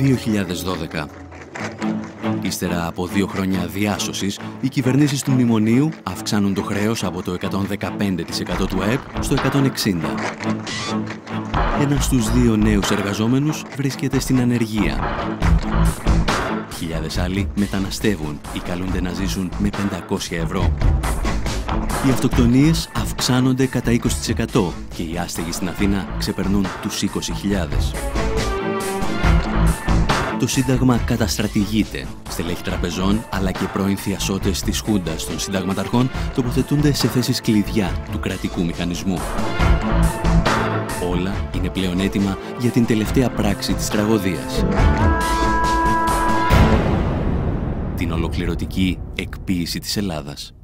2012. Ύστερα από 2 χρόνια διάσωσης, οι κυβερνήσεις του μνημονίου αυξάνουν το χρέος από το 115% του ΑΕΠ στο 160%. Ένας στους 2 νέους εργαζόμενους βρίσκεται στην ανεργία. Χιλιάδες άλλοι μεταναστεύουν ή καλούνται να ζήσουν με 500 ευρώ. Οι αυτοκτονίες αυξάνονται κατά 20% και οι άστεγοι στην Αθήνα ξεπερνούν τους 20.000. Το Σύνταγμα καταστρατηγείται. Στελέχη τραπεζών αλλά και πρώην θειασότες της Χούντας των συνταγματαρχών τοποθετούνται σε θέσεις κλειδιά του κρατικού μηχανισμού. Όλα είναι πλέον έτοιμα για την τελευταία πράξη της τραγωδίας. Την ολοκληρωτική εκποίηση της Ελλάδας.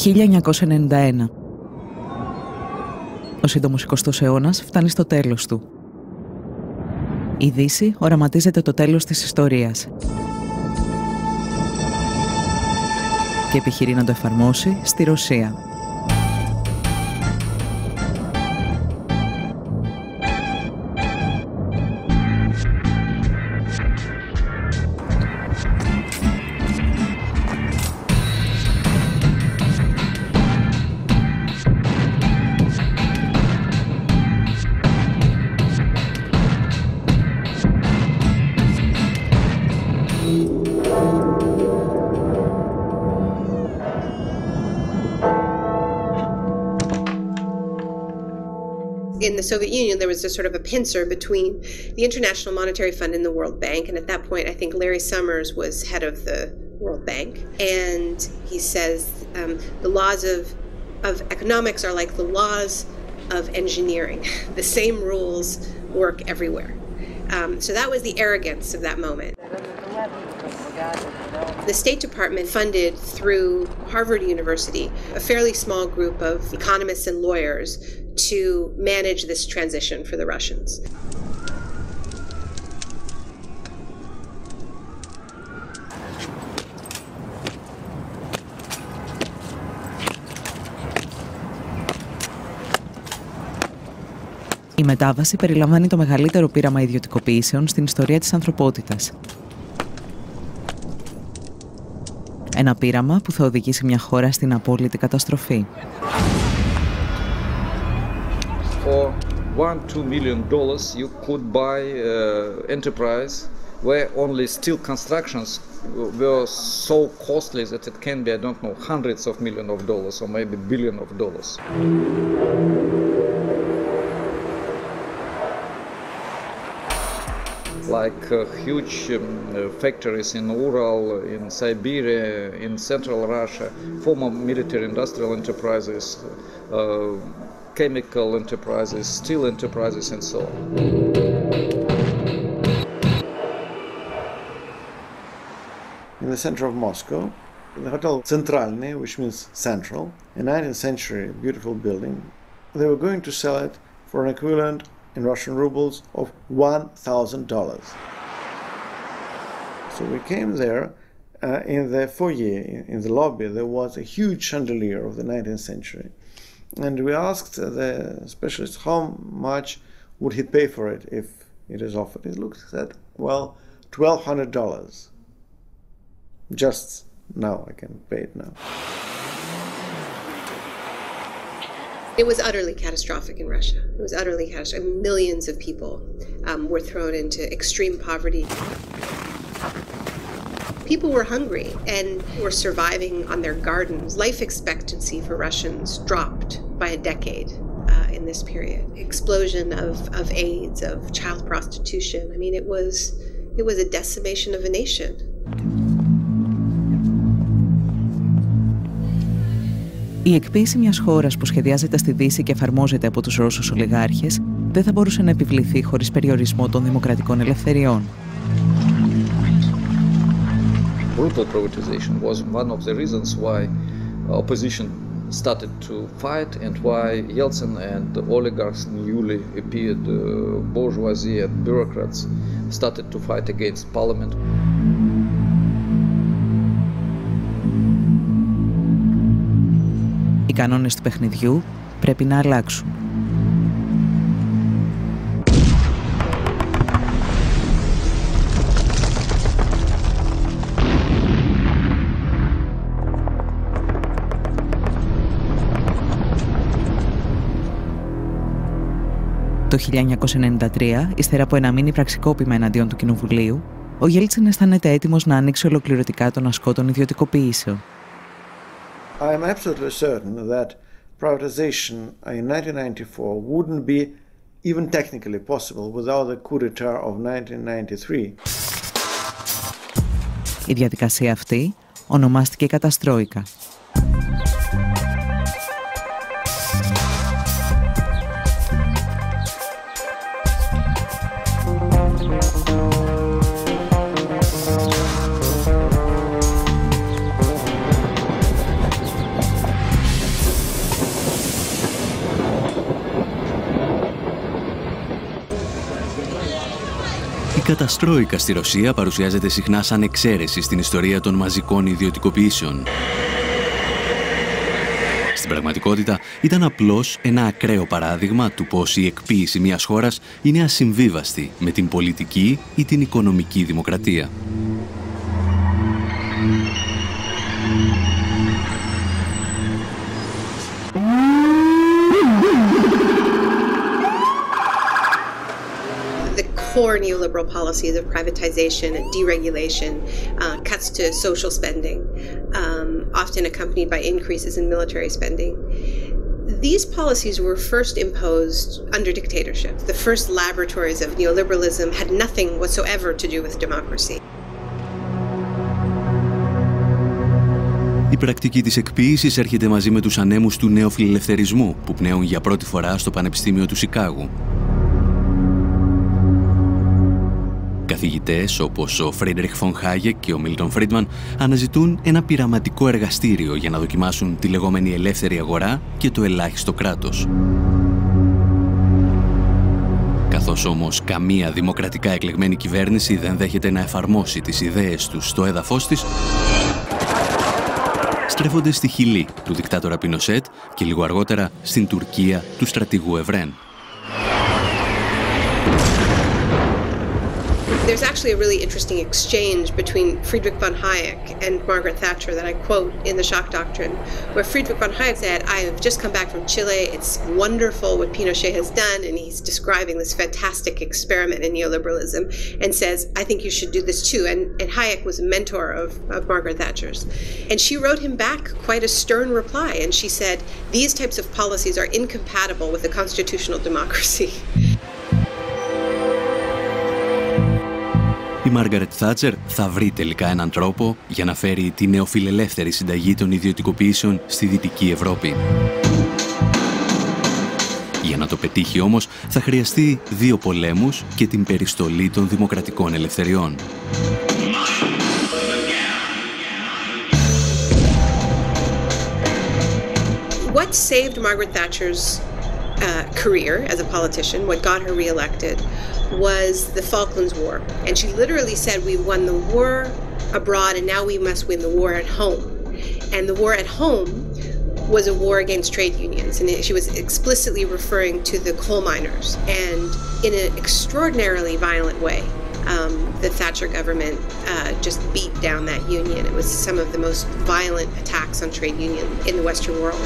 «1991. Ο σύντομος 20ος αιώνας φτάνει στο τέλος του. Η Δύση οραματίζεται το τέλος της ιστορίας και επιχειρεί να το εφαρμόσει στη Ρωσία. In the Soviet Union, there was a sort of a pincer between the International Monetary Fund and the World Bank. And at that point, I think Larry Summers was head of the World Bank. And he says the laws of economics are like the laws of engineering. The same rules work everywhere. So that was the arrogance of that moment. The State Department funded through Harvard University a fairly small group of economists and lawyers to manage this transition for the Russians. Η μετάβαση περιλαμβάνει το μεγαλύτερο πείραμα ιδιωτικοποιήσεων στην ιστορία της ανθρωπότητας. Ένα πείραμα που θα οδηγήσει μια χώρα στην απόλυτη καταστροφή. For $1-2 million, you could buy enterprise where only steel constructions were so costly that it can be, I don't know, hundreds of millions of dollars or maybe billions of dollars. Like huge factories in Ural, in Siberia, in central Russia, former military industrial enterprises, chemical enterprises, steel enterprises, and so on. In the center of Moscow, the Hotel Centralny, which means central, a 19th century beautiful building, they were going to sell it for an equivalent in Russian rubles of $1,000. So we came there, in the foyer, in the lobby, there was a huge chandelier of the 19th century. And we asked the specialist how much would he pay for it if it is offered. He looked and said, well, $1,200. Just now, I can pay it now. It was utterly catastrophic in Russia. It was utterly catastrophic. Millions of people were thrown into extreme poverty. People were hungry and were surviving on their gardens. Life expectancy for Russians dropped by a decade in this period. Explosion of AIDS, of child prostitution. I mean, it was a decimation of a nation. Η εκποίηση μιας χώρας που σχεδιάζεται στη Δύση και εφαρμόζεται από τους Ρώσους ολιγάρχες δεν θα μπορούσε να επιβληθεί χωρίς περιορισμό των δημοκρατικών ελευθεριών. Brutal privatization was one of the reasons why opposition started to fight and why Yeltsin and the oligarchs, newly appeared bourgeoisie and bureaucrats started to fight against parliament. Οι κανόνες του παιχνιδιού πρέπει να αλλάξουν. Το 1993, ύστερα από ένα μίνι πραξικόπημα εναντίον του Κοινοβουλίου, ο Γέλτσιν αισθάνεται έτοιμος να ανοίξει ολοκληρωτικά τον ασκό των ιδιωτικοποιήσεων. I am absolutely certain that privatization in 1994 wouldn't be even technically possible without the coup d'etat of 1993. Η διαδικασία αυτή ονομάστηκε καταστρόικα. Η καταστρόικα στη Ρωσία παρουσιάζεται συχνά σαν εξαίρεση στην ιστορία των μαζικών ιδιωτικοποιήσεων. Στην πραγματικότητα ήταν απλώς ένα ακραίο παράδειγμα του πώς η εκποίηση μιας χώρας είναι ασυμβίβαστη με την πολιτική ή την οικονομική δημοκρατία. Core neoliberal policies of privatization and deregulation, cuts to social spending, often accompanied by increases in military spending. These policies were first imposed under dictatorship. The first laboratories of neoliberalism had nothing whatsoever to do with democracy. Η πρακτική της εκποίησης έρχεται μαζί με τους ανέμους του νεοφιλελευθερισμού που πνέουν για πρώτη φορά στο Πανεπιστήμιο του Σικάγου. Καθηγητές όπως ο Φρίντριχ Φον Χάγεκ και ο Μίλτον Φρίντμαν αναζητούν ένα πειραματικό εργαστήριο για να δοκιμάσουν τη λεγόμενη ελεύθερη αγορά και το ελάχιστο κράτος. Καθώς όμως καμία δημοκρατικά εκλεγμένη κυβέρνηση δεν δέχεται να εφαρμόσει τις ιδέες τους στο έδαφος της, στρέφονται στη Χιλή του δικτάτορα Πινοσέτ και λίγο αργότερα στην Τουρκία του στρατηγού Ευρέν. There's actually a really interesting exchange between Friedrich von Hayek and Margaret Thatcher that I quote in The Shock Doctrine, where Friedrich von Hayek said, I have just come back from Chile, it's wonderful what Pinochet has done, and he's describing this fantastic experiment in neoliberalism, and says, I think you should do this too. And Hayek was a mentor of Margaret Thatcher's. And she wrote him back quite a stern reply, and she said, these types of policies are incompatible with the constitutional democracy. Η Μάργαρετ Θάτσερ θα βρει τελικά έναν τρόπο για να φέρει τη νεοφιλελεύθερη συνταγή των ιδιωτικοποιήσεων στη Δυτική Ευρώπη. Για να το πετύχει όμως θα χρειαστεί 2 πολέμους και την περιστολή των δημοκρατικών ελευθεριών. What saved Margaret Thatcher's career as a politician, what got her reelected, was the Falklands War. And she literally said, we won the war abroad and now we must win the war at home. And the war at home was a war against trade unions, and she was explicitly referring to the coal miners, and in an extraordinarily violent way. The Thatcher government just beat down that union. It was some of the most violent attacks on trade union in the Western world.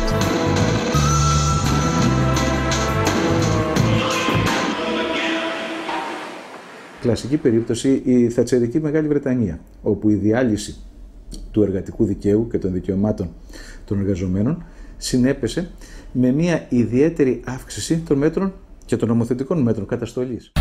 Κλασική περίπτωση η θατσερική Μεγάλη Βρετανία, όπου η διάλυση του εργατικού δικαίου και των δικαιωμάτων των εργαζομένων συνέπεσε με μια ιδιαίτερη αύξηση των μέτρων και των νομοθετικών μέτρων καταστολής.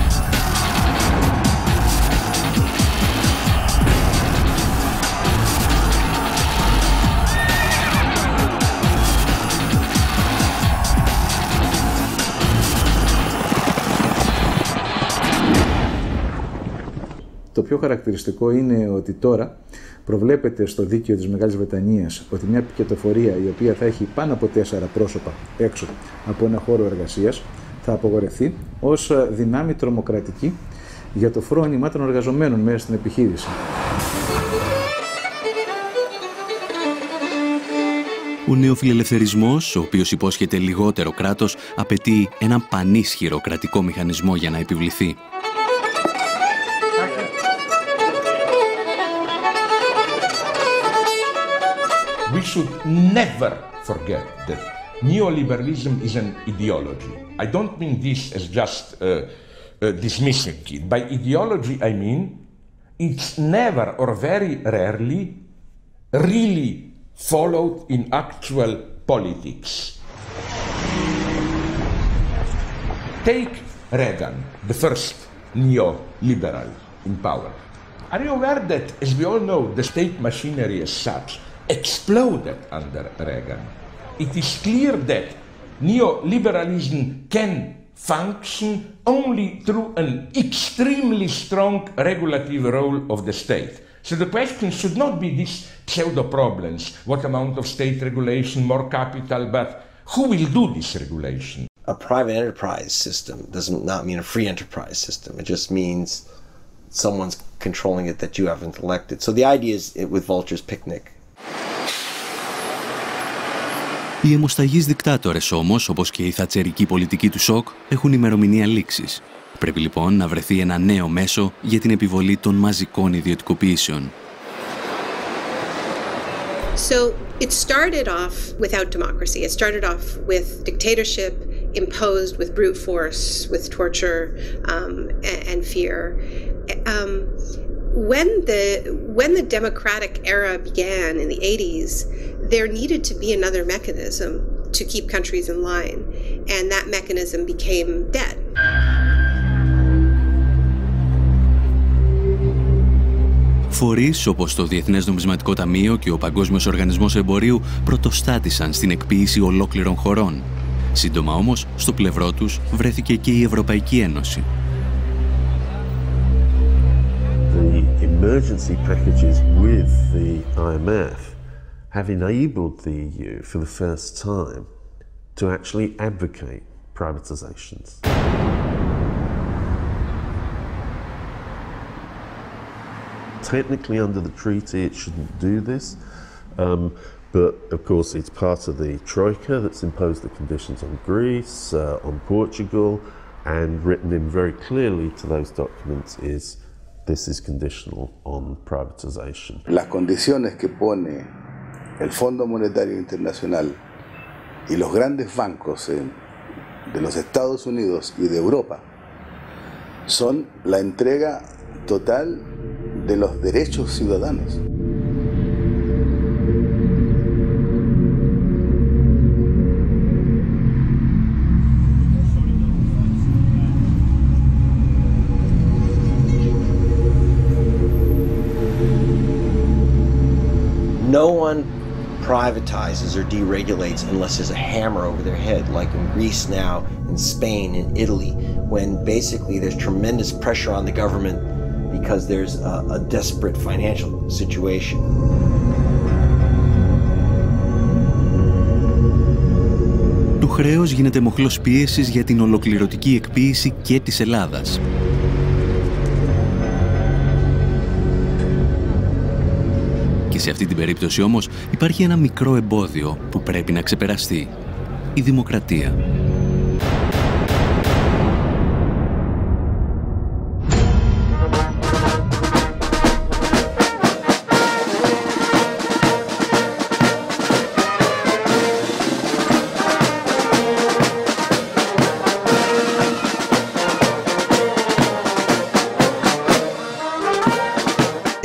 Το πιο χαρακτηριστικό είναι ότι τώρα προβλέπεται στο δίκαιο της Μεγάλης Βρετανίας ότι μια πικετοφορία η οποία θα έχει πάνω από 4 πρόσωπα έξω από ένα χώρο εργασίας θα απογορευτεί ως δυνάμει τρομοκρατική για το φρόνημα των εργαζομένων μέσα στην επιχείρηση. Ο νεοφιλελευθερισμός, ο οποίος υπόσχεται λιγότερο κράτος, απαιτεί έναν πανίσχυρο κρατικό μηχανισμό για να επιβληθεί. We should never forget that neoliberalism is an ideology. I don't mean this as just dismissing it. By ideology, I mean it's never or very rarely really followed in actual politics. Take Reagan, the first neoliberal in power. Are you aware that, as we all know, the state machinery as such exploded under Reagan? It is clear that neoliberalism can function only through an extremely strong regulative role of the state. So the question should not be these pseudo problems, what amount of state regulation, more capital, but who will do this regulation? A private enterprise system does not mean a free enterprise system. It just means someone's controlling it that you haven't elected. So the idea is with Vulture's Picnic. Οι αιμοσταγείς δικτάτορες όμως, όπως και η θατσερική πολιτική του σοκ, έχουν ημερομηνία λήξης. Πρέπει λοιπόν να βρεθεί ένα νέο μέσο για την επιβολή των μαζικών ιδιωτικοποιήσεων. So it started off without democracy. It started off with dictatorship imposed with brute force, with torture and fear. When the democratic era began in the 80s, there needed to be another mechanism to keep countries in line, and that mechanism became debt. Φορείς όπως το Διεθνές Νομισματικό Ταμείο και ο Παγκόσμιος Οργανισμός Εμπορίου πρωτοστάτησαν στην εκποίηση ολόκληρων χωρών. Σύντομα όμως, στο πλευρό τους βρέθηκε και η Ευρωπαϊκή Ένωση. The emergency packages with the IMF have enabled the EU for the first time to actually advocate privatizations. Technically, under the treaty, it shouldn't do this, but of course, it's part of the Troika that's imposed the conditions on Greece, on Portugal, and written in very clearly to those documents is this is conditional on privatization. Las condiciones que pone el Fondo Monetario Internacional y los grandes bancos de los Estados Unidos y de Europa son la entrega total de los derechos ciudadanos. No one privatizes or deregulates unless there's a hammer over their head, like in Greece now, in Spain, in Italy, when basically there's tremendous pressure on the government because there's a desperate financial situation. Το χρέος γίνεται μοχλός πίεσης για την ολοκληρωτική εκποίηση και της Ελλάδας. Και σε αυτή την περίπτωση όμως υπάρχει ένα μικρό εμπόδιο που πρέπει να ξεπεραστεί. Η δημοκρατία.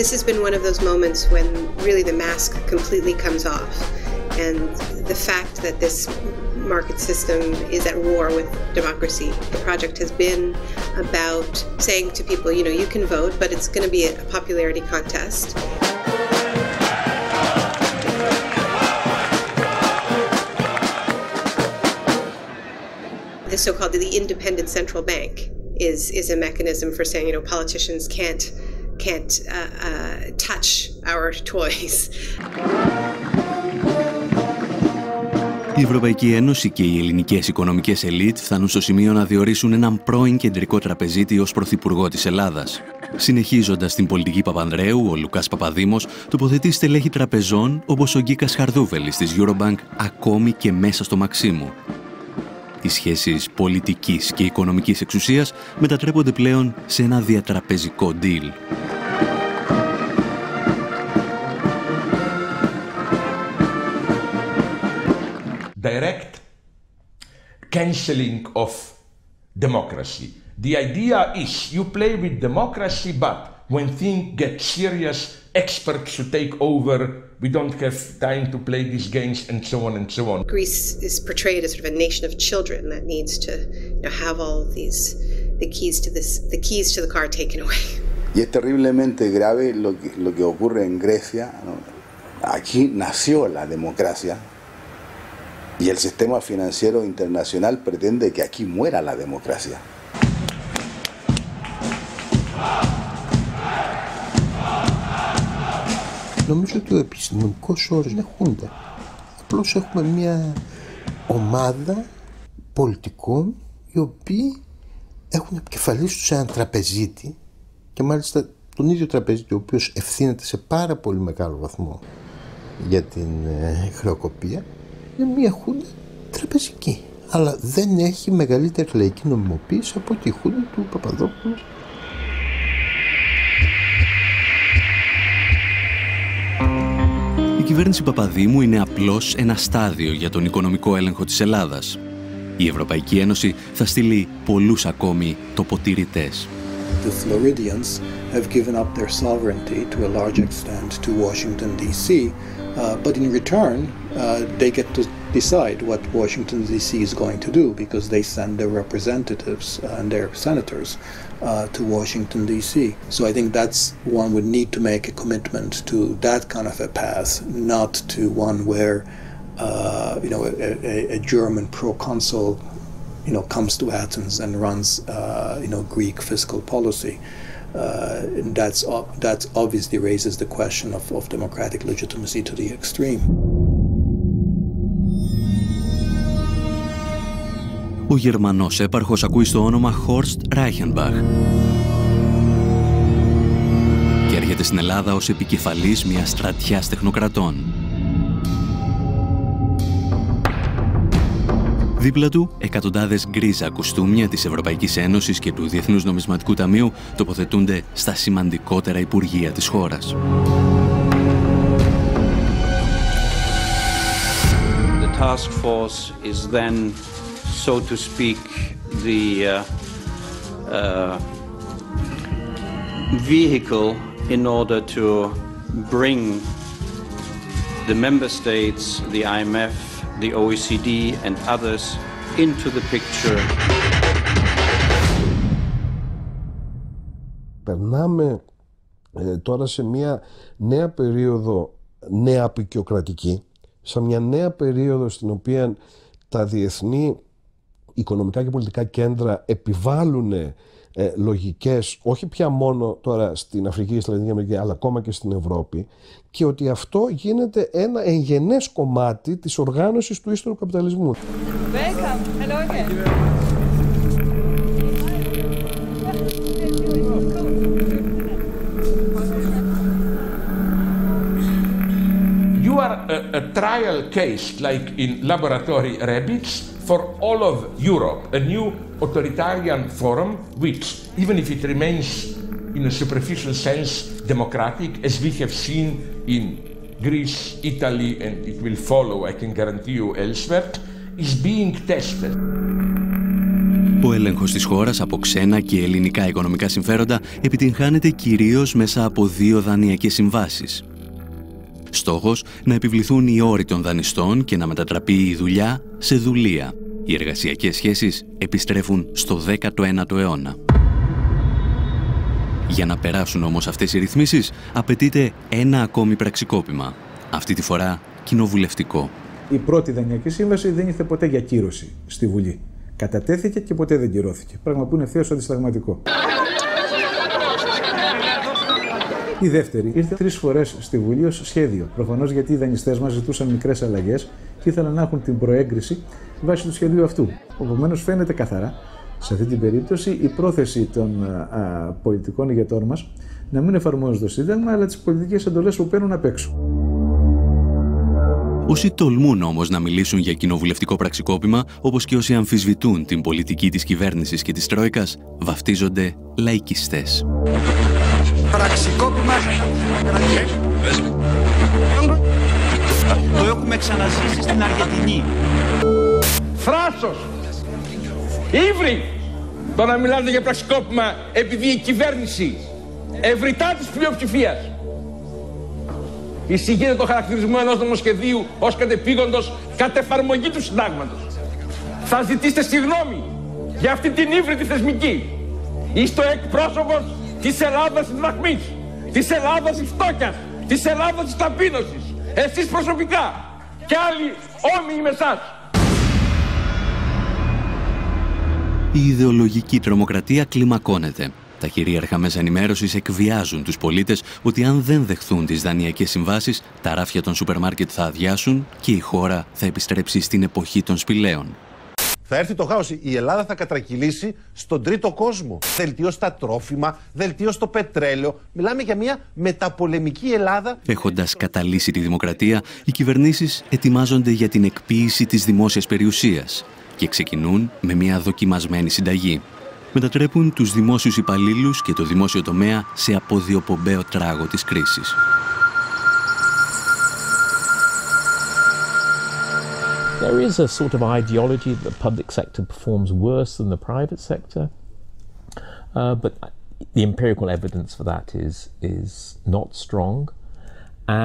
This has been one of those moments when really the mask completely comes off, and the fact that this market system is at war with democracy. The project has been about saying to people, you know, you can vote, but it's going to be a popularity contest. The so-called the independent central bank is a mechanism for saying, you know, politicians can't touch our toys. Η Ευρωπαϊκή Ένωση και οι ελληνικές οικονομικές ελίτ φτάνουν στο σημείο να διορίσουν έναν πρώην κεντρικό τραπεζίτη ως πρωθυπουργό της Ελλάδας. Συνεχίζοντας την πολιτική Παπανδρέου, ο Λουκάς Παπαδήμος τοποθετεί στελέχη τραπεζών όπως ο Γκίκας Χαρδούβελης της Eurobank ακόμη και μέσα στο Μαξίμου. Οι σχέσεις πολιτικής και οικονομικής εξουσίας μετατρέπονται πλέον σε ένα διατραπεζικό deal. Direct cancelling of democracy. The idea is you play with democracy, but when things get serious, experts should take over. We don't have time to play these games, and so on and so on. Greece is portrayed as sort of a nation of children that needs to, you know, have all of these, the keys to the car taken away. Y es terriblemente grave lo que ocurre en Grecia, ¿no? Aquí nació la democracia. Y el sistema financiero internacional pretende que aquí muera la democracia. Νομίζω ότι ο επιστημονικός όρος είναι χούντα. Απλώς έχουμε μια ομάδα πολιτικών οι οποίοι έχουν επικεφαλής τους έναν τραπεζίτη και μάλιστα τον ίδιο τραπεζίτη ο οποίος ευθύνεται σε πάρα πολύ μεγάλο βαθμό για την χρεοκοπία. Είναι μια χούντα τραπεζική, αλλά δεν έχει μεγαλύτερη λαϊκή νομιμοποίηση από τη χούντα του Παπαδόπουλου. Η κυβέρνηση Παπαδήμου είναι απλώς ένα στάδιο για τον οικονομικό έλεγχο της Ελλάδας. Η Ευρωπαϊκή Ένωση θα στείλει πολλούς ακόμη τοποτηρητές. The Floridians have given up their sovereignty to a large extent to Washington, D.C., but in return, they get to decide what Washington, D.C. is going to do because they send their representatives and their senators to Washington, D.C. So I think that's one would need to make a commitment to that kind of a path, not to one where, you know, a German proconsul, you know, comes to Athens and runs, you know, Greek fiscal policy. That obviously raises the question of democratic legitimacy to the extreme. Ο Γερμανός έπαρχος ακούει στο όνομα Horst Reichenbach και έρχεται στην Ελλάδα ως επικεφαλής μιας στρατιάς τεχνοκρατών. Δίπλα του, εκατοντάδες γκρίζα κουστούμια της Ευρωπαϊκής Ένωσης και του Διεθνούς Νομισματικού Ταμείου τοποθετούνται στα σημαντικότερα υπουργεία της χώρας. The task force is then, so to speak, the vehicle in order to bring the member states, the IMF, the OECD and others into the picture. Περνάμε τώρα σε μια νέα περίοδο νέα απεικιοκρατική, σε μια νέα περίοδο στην οποία τα διεθνή οικονομικά και πολιτικά κέντρα επιβάλλουν λογικές, όχι πια μόνο τώρα στην Αφρική και στη Λατινική Αμερική, αλλά ακόμα και στην Ευρώπη, και ότι αυτό γίνεται ένα εγγενές κομμάτι της οργάνωσης του ύστερου καπιταλισμού. Welcome. Hello again. a trial case like in laboratory rabbits for all of Europe, a new authoritarian forum which, even if it remains in a superficial sense democratic, as we have seen in Greece, Italy, and it will follow, I can guarantee you, elsewhere, is being tested. Ο έλεγχος της χώρας από ξένα και ελληνικά οικονομικά συμφέροντα επιτυγχάνεται κυρίως μέσα από 2 δανειακές συμβάσεις. Στόχος να επιβληθούν οι όροι των δανειστών και να μετατραπεί η δουλειά σε δουλεία. Οι εργασιακές σχέσεις επιστρέφουν στο 19ο αιώνα. Για να περάσουν όμως αυτές οι ρυθμίσεις απαιτείται ένα ακόμη πραξικόπημα. Αυτή τη φορά κοινοβουλευτικό. Η πρώτη δανειακή σύμβαση δεν ήρθε ποτέ για κύρωση στη Βουλή. Κατατέθηκε και ποτέ δεν κυρώθηκε. Πράγμα που είναι ευθέως αντισυνταγματικό. Η δεύτερη ήρθε 3 φορές στη Βουλή ως σχέδιο. Προφανώς γιατί οι δανειστές μας ζητούσαν μικρές αλλαγές και ήθελαν να έχουν την προέγκριση βάσει του σχεδίου αυτού. Επομένως, φαίνεται καθαρά σε αυτή την περίπτωση η πρόθεση των πολιτικών ηγετών μας να μην εφαρμόζουν το Σύνταγμα, αλλά τις πολιτικές εντολές που παίρνουν απ' έξω. Όσοι τολμούν όμως να μιλήσουν για κοινοβουλευτικό πραξικόπημα, όπως και όσοι αμφισβητούν την πολιτική της κυβέρνησης και της Τρόικας, βαφτίζονται λαϊκιστές. Πραξικόπημα. Το έχουμε ξαναζήσει στην Αργεντινή. Θράσος! Ήβρι! Τώρα μιλάτε για πραξικόπημα επειδή η κυβέρνηση ευρυτά της πλειοψηφίας εισηγείται το χαρακτηρισμό ενός νομοσχεδίου ως κατεπήγοντος κατ' εφαρμογή του συντάγματος. Θα ζητήσετε συγγνώμη για αυτή την ύβρητη θεσμική. Είστε ο εκπρόσωπος της Ελλάδας της δραχμής, της Ελλάδας της φτώχειας, της Ελλάδας της ταπείνωσης. Εσείς προσωπικά και άλλοι όμοιοι με εσάς. Η ιδεολογική τρομοκρατία κλιμακώνεται. Τα κυρίαρχα μέσα ενημέρωσης εκβιάζουν τους πολίτες ότι αν δεν δεχθούν τις δανειακές συμβάσεις, τα ράφια των σούπερ μάρκετ θα αδειάσουν και η χώρα θα επιστρέψει στην εποχή των σπηλαίων. Θα έρθει το χάος. Η Ελλάδα θα κατρακυλήσει στον τρίτο κόσμο. Δελτίωση στα τρόφιμα, δελτίωση στο πετρέλαιο. Μιλάμε για μια μεταπολεμική Ελλάδα. Έχοντας καταλύσει τη δημοκρατία, οι κυβερνήσεις ετοιμάζονται για την εκποίηση της δημόσιας περιουσίας και ξεκινούν με μια δοκιμασμένη συνταγή. Μετατρέπουν τους δημόσιους υπαλλήλους και το δημόσιο τομέα σε αποδιοπομπαίο τράγο της κρίσης. There is a sort of ideology that the public sector performs worse than the private sector, but the empirical evidence for that is not strong.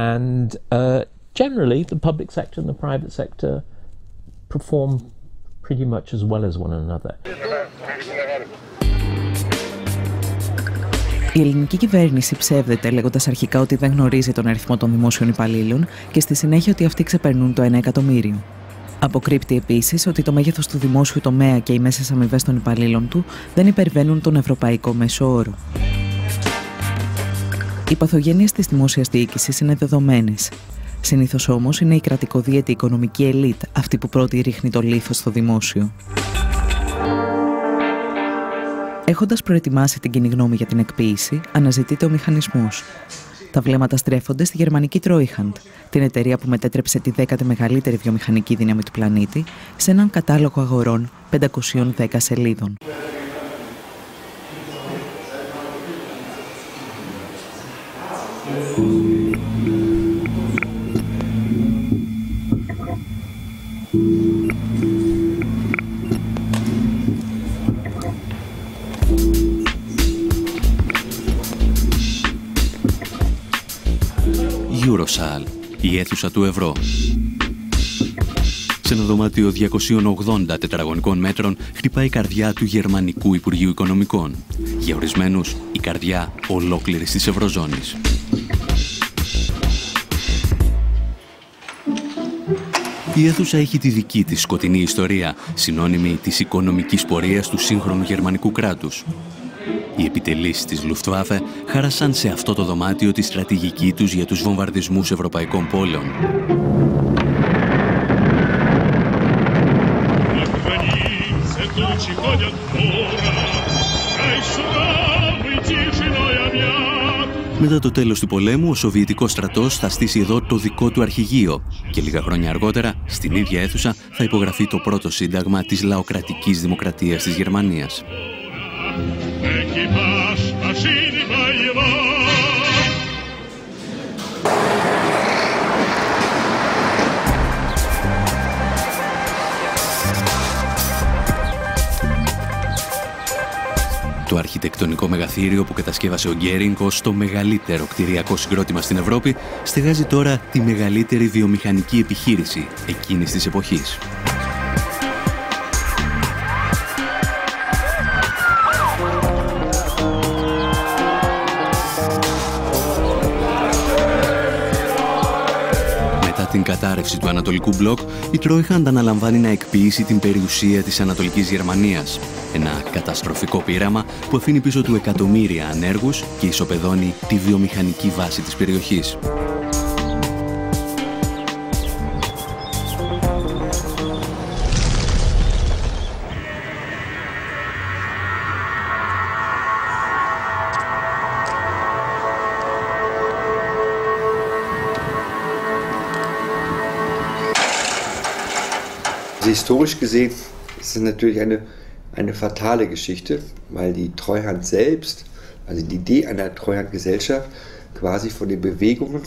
And generally, the public sector and the private sector perform pretty much as well as one another. Η ελληνική κυβέρνηση ψεύδεται λέγοντας αρχικά ότι δεν γνωρίζει τον αριθμό των δημόσιων υπαλλήλων και στη συνέχεια ότι αυτοί ξεπερνούν το 1 εκατομμύριο. Αποκρύπτει επίσης ότι το μέγεθος του δημόσιου τομέα και οι μέσες αμοιβές των υπαλλήλων του δεν υπερβαίνουν τον ευρωπαϊκό μέσο όρο. Οι παθογένειες της δημόσιας διοίκησης είναι δεδομένες. Συνήθως όμως είναι η κρατικοδίαιτη οικονομική ελίτ αυτή που πρώτη ρίχνει το λίθος στο δημόσιο. Έχοντας προετοιμάσει την κοινή γνώμη για την εκποίηση, αναζητείται ο μηχανισμός. Τα βλέμματα στρέφονται στη γερμανική Treuhand, την εταιρεία που μετέτρεψε τη 10η μεγαλύτερη βιομηχανική δύναμη του πλανήτη σε έναν κατάλογο αγορών 510 σελίδων. Eurosal, η αίθουσα του ευρώ. Σε ένα δωμάτιο 280 τετραγωνικών μέτρων χτυπάει η καρδιά του Γερμανικού Υπουργείου Οικονομικών. Για ορισμένους, η καρδιά ολόκληρης της Ευρωζώνης. Η αίθουσα έχει τη δική της σκοτεινή ιστορία, συνώνυμη της οικονομικής πορείας του σύγχρονου γερμανικού κράτους. Οι επιτελείς της Luftwaffe χάρασαν σε αυτό το δωμάτιο τη στρατηγική τους για τους βομβαρδισμούς ευρωπαϊκών πόλεων. Μετά το τέλος του πολέμου, ο Σοβιετικός στρατός θα στήσει εδώ το δικό του αρχηγείο και λίγα χρόνια αργότερα, στην ίδια αίθουσα, θα υπογραφεί το πρώτο σύνταγμα της λαοκρατικής δημοκρατίας της Γερμανίας. Το αρχιτεκτονικό μεγαθύριο που κατασκεύασε ο Γκέρινγκ ως το μεγαλύτερο κτηριακό συγκρότημα στην Ευρώπη στεγάζει τώρα τη μεγαλύτερη βιομηχανική επιχείρηση εκείνης της εποχής. Την κατάρρευση του Ανατολικού Μπλοκ, η Τρόιχαντ αναλαμβάνει να εκποιήσει την περιουσία της Ανατολικής Γερμανίας. Ένα καταστροφικό πείραμα που αφήνει πίσω του εκατομμύρια ανέργους και ισοπεδώνει τη βιομηχανική βάση της περιοχής. Historisch gesehen ist es natürlich eine fatale Geschichte, weil die Treuhand selbst, also die Idee einer Treuhandgesellschaft, quasi von den Bewegungen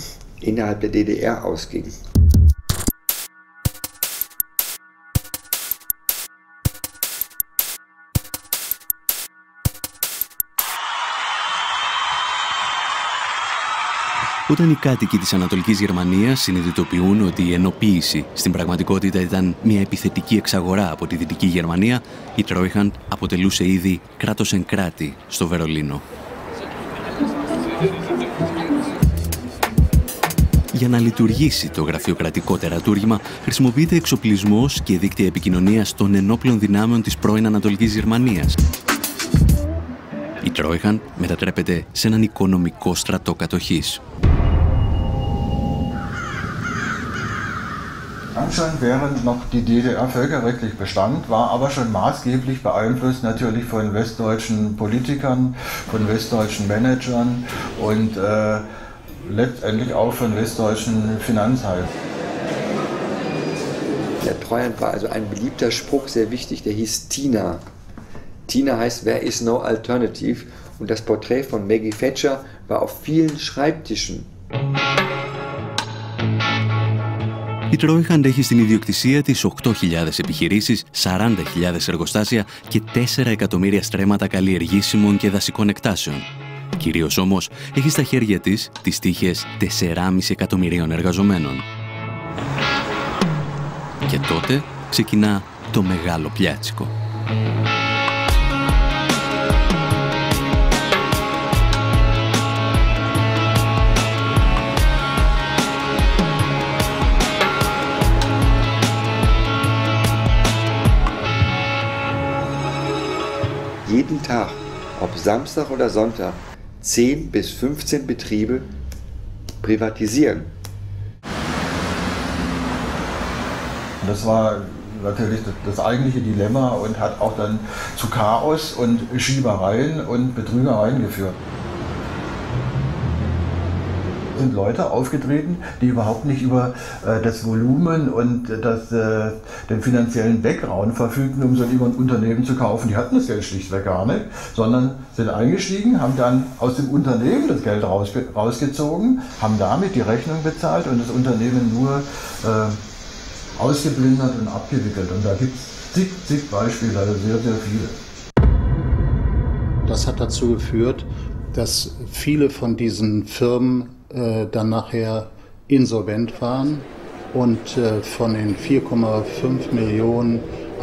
innerhalb der DDR ausging. Όταν οι κάτοικοι της Ανατολικής Γερμανίας συνειδητοποιούν ότι η ενοποίηση στην πραγματικότητα ήταν μια επιθετική εξαγορά από τη Δυτική Γερμανία, η Τρόιχαντ αποτελούσε ήδη κράτος εν κράτη στο Βερολίνο. Για να λειτουργήσει το γραφειοκρατικό τερατούργημα, χρησιμοποιείται εξοπλισμός και δίκτυα επικοινωνίας των ενόπλων δυνάμεων της πρώην Ανατολικής Γερμανίας. Η Τρόιχαντ μετατρέπεται σε έναν οικονομικό στρατό κατοχής. Anscheinend während noch die DDR völkerrechtlich bestand, war aber schon maßgeblich beeinflusst natürlich von westdeutschen Politikern, von westdeutschen Managern und letztendlich auch von westdeutschen Finanzhalten. Der Treuhand war also ein beliebter Spruch, sehr wichtig, der hieß Tina. Tina heißt, there is no alternative, und das Porträt von Maggie Thatcher war auf vielen Schreibtischen. Η Τρόιχαντ έχει στην ιδιοκτησία της 8.000 επιχειρήσεις, 40.000 εργοστάσια και 4 εκατομμύρια στρέμματα καλλιεργήσιμων και δασικών εκτάσεων. Κυρίως όμως έχει στα χέρια της τις τύχες 4,5 εκατομμυρίων εργαζομένων. Και τότε ξεκινά το μεγάλο πιάτσικο. Jeden Tag, ob Samstag oder Sonntag, 10 bis 15 Betriebe privatisieren. Das war natürlich das eigentliche Dilemma und hat auch dann zu Chaos und Schiebereien und Betrügereien geführt. Sind Leute aufgetreten, die überhaupt nicht über das Volumen und den finanziellen Background verfügten, um so ein Unternehmen zu kaufen. Die hatten das Geld schlichtweg gar nicht, sondern sind eingestiegen, haben dann aus dem Unternehmen das Geld rausgezogen, haben damit die Rechnung bezahlt und das Unternehmen nur ausgeplündert und abgewickelt. Und da gibt es zig Beispiele, also sehr, sehr viele. Das hat dazu geführt, dass viele von diesen Firmen dann nachher insolvent waren und von den 4,5 Millionen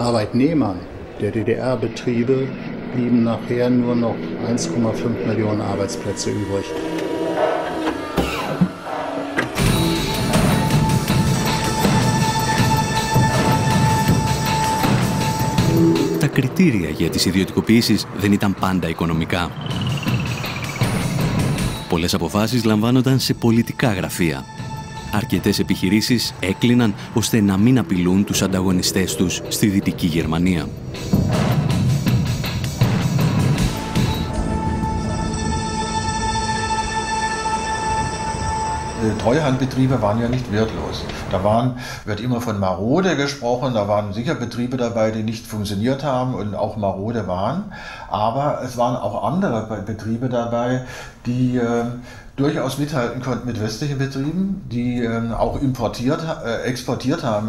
Arbeitnehmern der DDR-Betriebe blieben nachher nur noch 1,5 Millionen Arbeitsplätze übrig. Τα κριτήρια για τις ιδιωτικοποιήσεις δεν ήταν πάντα οικονομικά. Πολλές αποφάσεις λαμβάνονταν σε πολιτικά γραφεία. Αρκετές επιχειρήσεις έκλειναν ώστε να μην απειλούν τους ανταγωνιστές τους στη Δυτική Γερμανία. Treuhandbetriebe waren ja nicht wertlos. Da wird immer von marode gesprochen, da waren sicher Betriebe dabei, die nicht funktioniert haben und auch marode waren. Aber es waren auch andere Betriebe dabei, die durchaus mithalten konnten mit westlichen Betrieben, die auch exportiert haben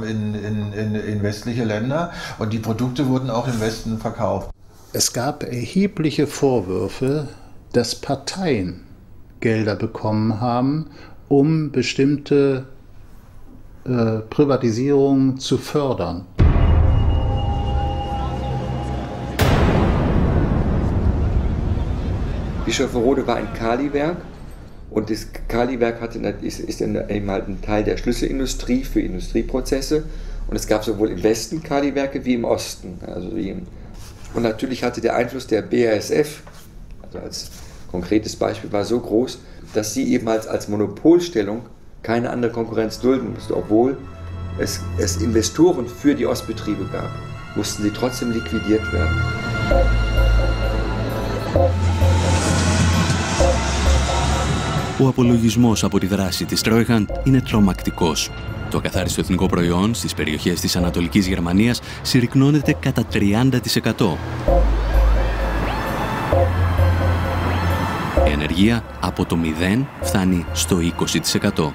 in westliche Länder und die Produkte wurden auch im Westen verkauft. Es gab erhebliche Vorwürfe, dass Parteien Gelder bekommen haben, um bestimmte Privatisierungen zu fördern. Bischofferode war ein Kaliwerk und das Kaliwerk ist eben halt ein Teil der Schlüsselindustrie für Industrieprozesse und es gab sowohl im Westen Kaliwerke wie im Osten. Und natürlich hatte der Einfluss der BASF, also als konkretes Beispiel, war so groß, dass sie eben als Monopolstellung keine andere Konkurrenz dulden musste. Obwohl es Investoren für die Ostbetriebe gab, mussten sie trotzdem liquidiert werden. Ο απολογισμός από τη δράση της Τρόιχαντ είναι τρομακτικός. Το ακαθάριστο εθνικό προϊόν στις περιοχές της Ανατολικής Γερμανίας συρρικνώνεται κατά 30%. Η ανεργία από το 0 φτάνει στο 20%.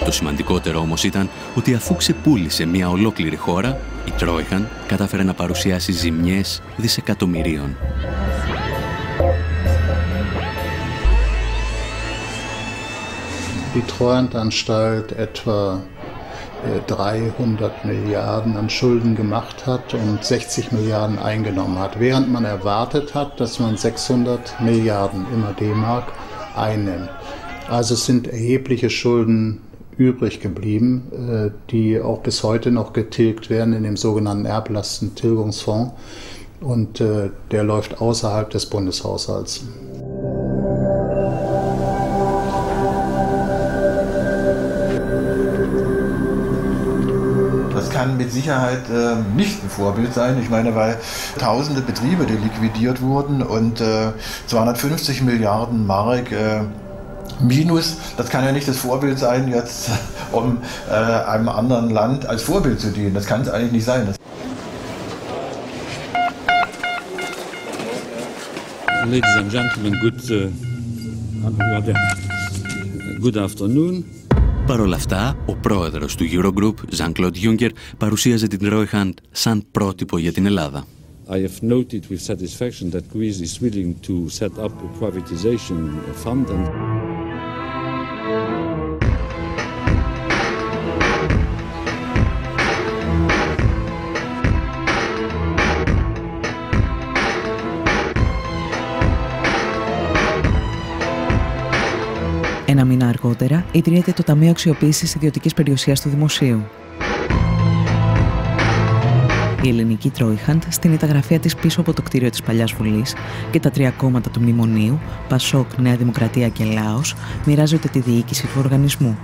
Το σημαντικότερο όμως ήταν ότι αφού ξεπούλησε μια ολόκληρη χώρα, η Τρόιχαντ κατάφερε να παρουσιάσει ζημιές δισεκατομμυρίων. Die Treuhandanstalt etwa 300 Milliarden an Schulden gemacht hat und 60 Milliarden eingenommen hat, während man erwartet hat, dass man 600 Milliarden immer D-Mark einnimmt. Also es sind erhebliche Schulden übrig geblieben, die auch bis heute noch getilgt werden in dem sogenannten Erblastentilgungsfonds und der läuft außerhalb des Bundeshaushalts. Das kann mit Sicherheit nicht ein Vorbild sein. Ich meine, weil tausende Betriebe, die liquidiert wurden und 250 Milliarden Mark Minus, das kann ja nicht das Vorbild sein, jetzt um einem anderen Land als Vorbild zu dienen. Das kann es eigentlich nicht sein. Ladies and gentlemen, good afternoon. Παρ' όλα αυτά, ο πρόεδρος του Eurogroup, Jean-Claude Juncker, παρουσίαζε την Treuhand σαν πρότυπο για την Ελλάδα. I have noted with satisfaction that Greece is willing to set up a privatization fund and Ένα μήνα αργότερα ιδρύεται το Ταμείο Αξιοποίησης Ιδιωτικής Περιουσίας του Δημοσίου. Η ελληνική Τρόιχαντ στείνει τα γραφεία της πίσω από το κτίριο της Παλιάς Βουλής και τα τρία κόμματα του Μνημονίου, Πασόκ, Νέα Δημοκρατία και Λάος, μοιράζονται τη διοίκηση του οργανισμού.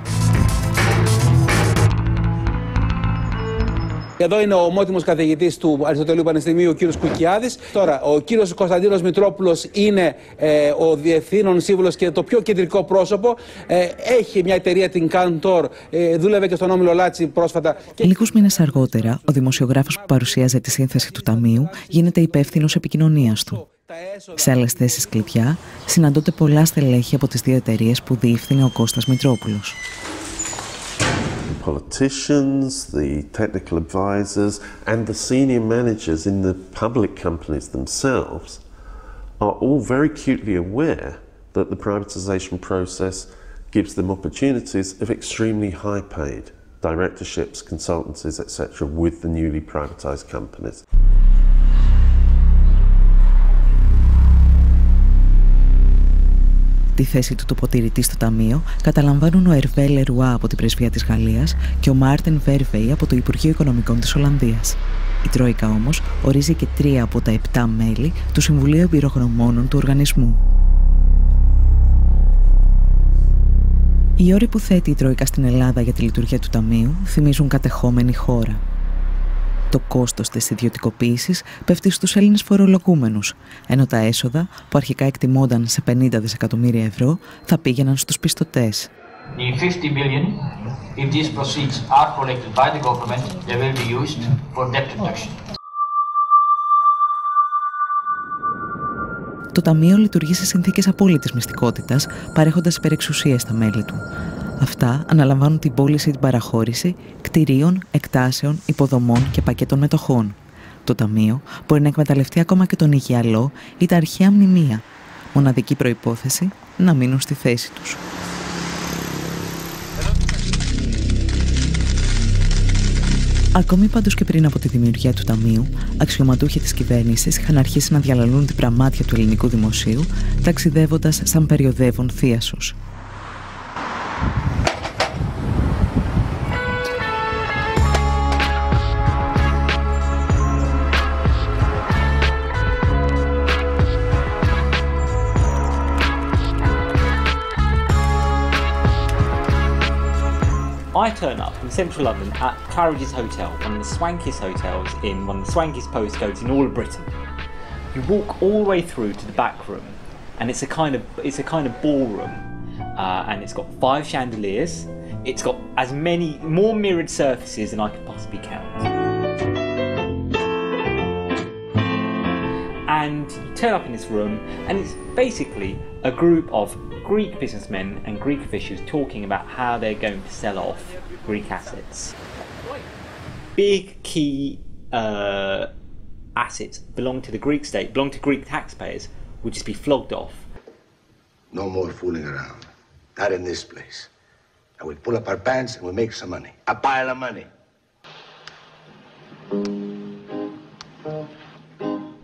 Εδώ είναι ο ομότιμος καθηγητής του Αριστοτελείου Πανεπιστημίου, ο κύριος Κουκιάδης. Τώρα, ο κύριος Κωνσταντίνος Μητρόπουλος είναι ο διευθύνων σύμβουλος και το πιο κεντρικό πρόσωπο. Έχει μια εταιρεία, την Cantor, δούλευε και στον Όμιλο Λάτσι πρόσφατα. Λίγους μήνες αργότερα, ο δημοσιογράφος που παρουσίαζε τη σύνθεση του Ταμείου γίνεται υπεύθυνος επικοινωνίας του. Σε άλλες θέσεις κλειδιά συναντώνται πολλά στελέχη από τις δύο εταιρείες που διεύθυνε ο Κώστας Μητρόπουλος. Politicians, the technical advisors, and the senior managers in the public companies themselves are all very acutely aware that the privatization process gives them opportunities of extremely high-paid directorships, consultancies, etc. with the newly privatized companies. Τη θέση του τοποτηρητή στο Ταμείο καταλαμβάνουν ο Ερβέ Λερουά από την Πρεσβεία της Γαλλίας και ο Μάρτεν Βέρβεϊ από το Υπουργείο Οικονομικών της Ολλανδίας. Η Τρόικα όμως ορίζει και 3 από τα 7 μέλη του Συμβουλίου Εμπειρογνωμόνων του οργανισμού. Οι όροι που θέτει η Τρόικα στην Ελλάδα για τη λειτουργία του Ταμείου θυμίζουν κατεχόμενη χώρα. Το κόστος της ιδιωτικοποίησης πέφτει στους Έλληνες φορολογούμενους, ενώ τα έσοδα, που αρχικά εκτιμώνταν σε 50 δισεκατομμύρια ευρώ, θα πήγαιναν στους πιστωτές. The 50 billion, if these proceeds are collected by the government, they will be used for debt reduction. Το Ταμείο λειτουργεί σε συνθήκες απόλυτης μυστικότητας, παρέχοντας υπερεξουσίες στα μέλη του. Αυτά αναλαμβάνουν την πώληση ή την παραχώρηση κτηρίων, εκτάσεων, υποδομών και πακέτων μετοχών. Το Ταμείο μπορεί να εκμεταλλευτεί ακόμα και τον υγιαλό ή τα αρχαία μνημεία. Μοναδική προϋπόθεση να μείνουν στη θέση τους. Ακόμη πάντως και πριν από τη δημιουργία του Ταμείου, αξιωματούχοι της κυβέρνησης είχαν αρχίσει να διαλαλούν την πραμάτια του ελληνικού δημοσίου, ταξιδεύοντας σαν περιοδεύων θίασος. I turn up in central London at Claridge's Hotel, one of the swankiest hotels in one of the swankiest postcodes in all of Britain. You walk all the way through to the back room, and it's a kind of ballroom, and it's got 5 chandeliers. It's got more mirrored surfaces than I could possibly count. And you turn up in this room, and it's basically a group of Greek businessmen and Greek officials talking about how they're going to sell off Greek assets. Big key assets belong to the Greek state, belong to Greek taxpayers, would just be flogged off. No more fooling around. Not in this place. And we pull up our pants and we make some money. A pile of money.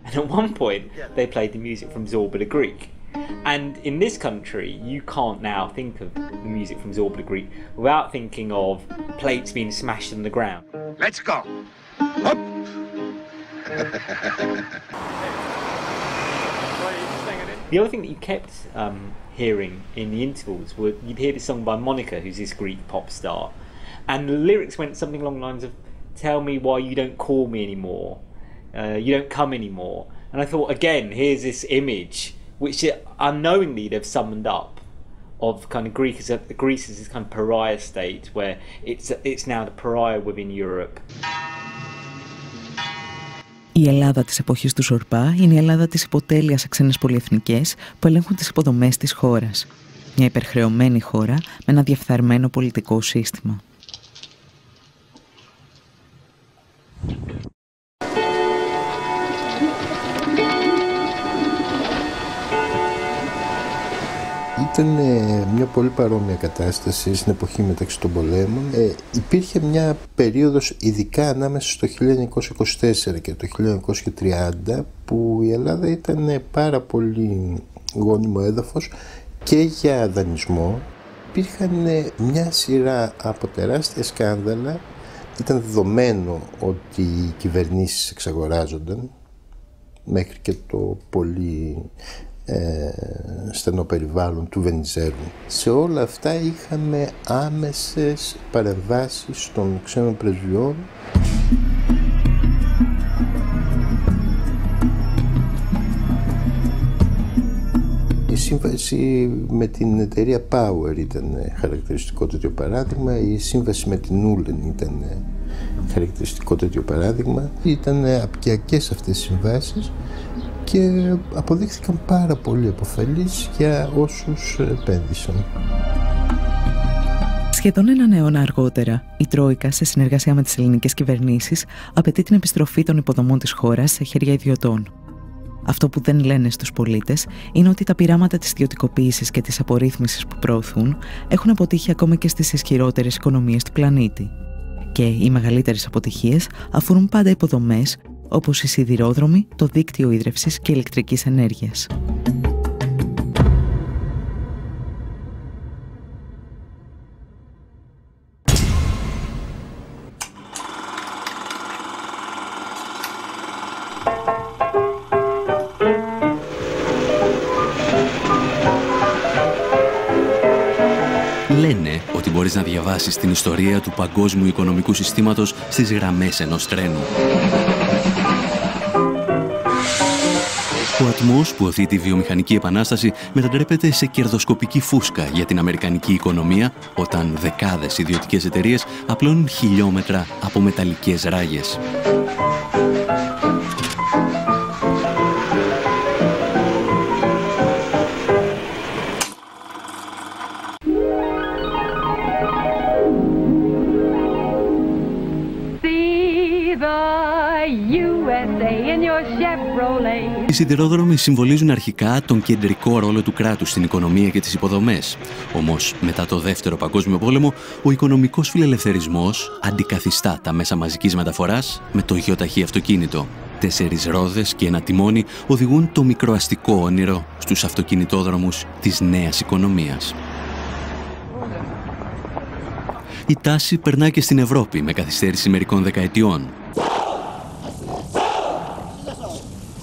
And at one point, they played the music from Zorba the Greek. And in this country, you can't now think of the music from Zorba the Greek without thinking of plates being smashed on the ground. Let's go! Up! The other thing that you kept hearing in the intervals were you'd hear this song by Monica, who's this Greek pop star, and the lyrics went something along the lines of "Tell me why you don't call me anymore, you don't come anymore." And I thought, again, here's this image which unknowingly they've summoned up of kind of Greece as this kind of pariah state where it's now the pariah within Europe. Η Ελλάδα της εποχής του Ζορμπά είναι η Ελλάδα της υποτέλειας σε ξένες πολυεθνικές που ελέγχουν τις υποδομές της χώρας. Μια υπερχρεωμένη χώρα με ένα διεφθαρμένο πολιτικό σύστημα. Ήταν μια πολύ παρόμοια κατάσταση στην εποχή μεταξύ των πολέμων. Υπήρχε μια περίοδος, ειδικά ανάμεσα στο 1924 και το 1930, που η Ελλάδα ήταν πάρα πολύ γόνιμο έδαφος και για δανεισμό. Υπήρχαν μια σειρά από τεράστια σκάνδαλα. Ήταν δεδομένο ότι οι κυβερνήσεις εξαγοράζονταν μέχρι και το πολύ στενό περιβάλλον του Βενιζέλου. Σε όλα αυτά είχαμε άμεσες παρεμβάσεις των ξένων πρεσβειών. Η σύμβαση με την εταιρεία Power ήταν χαρακτηριστικό τέτοιο παράδειγμα, η σύμβαση με την Ούλεν ήταν χαρακτηριστικό τέτοιο παράδειγμα. Ήταν απικιακές αυτές οι συμβάσεις και αποδείχθηκαν πάρα πολύ επωφελείς για όσους επένδυσαν. Σχεδόν έναν αιώνα αργότερα, η Τρόικα, σε συνεργασία με τις ελληνικές κυβερνήσεις, απαιτεί την επιστροφή των υποδομών της χώρας σε χέρια ιδιωτών. Αυτό που δεν λένε στους πολίτες είναι ότι τα πειράματα της ιδιωτικοποίησης και της απορρίθμισης που προωθούν έχουν αποτύχει ακόμα και στις ισχυρότερες οικονομίες του πλανήτη. Και οι μεγαλύτερες αποτυχίες αφορούν πάντα υποδομές όπως οι σιδηρόδρομοι, το δίκτυο ίδρευσης και ηλεκτρικής ενέργειας. λένε ότι μπορείς να διαβάσεις την ιστορία του παγκόσμιου οικονομικού συστήματος στις γραμμές ενός τρένου. Ο ατμός που οθεί τη βιομηχανική επανάσταση μετατρέπεται σε κερδοσκοπική φούσκα για την αμερικανική οικονομία, όταν δεκάδες ιδιωτικές εταιρείες απλώνουν χιλιόμετρα από μεταλλικές ράγες. Οι σιδηρόδρομοι συμβολίζουν αρχικά τον κεντρικό ρόλο του κράτους στην οικονομία και τις υποδομές. Όμως, μετά το Δεύτερο Παγκόσμιο Πόλεμο, ο οικονομικός φιλελευθερισμός αντικαθιστά τα μέσα μαζικής μεταφοράς με το γιοταχή αυτοκίνητο. 4 ρόδες και ένα τιμόνι οδηγούν το μικροαστικό όνειρο στους αυτοκινητόδρομους της νέας οικονομίας. Η τάση περνά και στην Ευρώπη με καθυστέρηση μερικών δεκαετιών.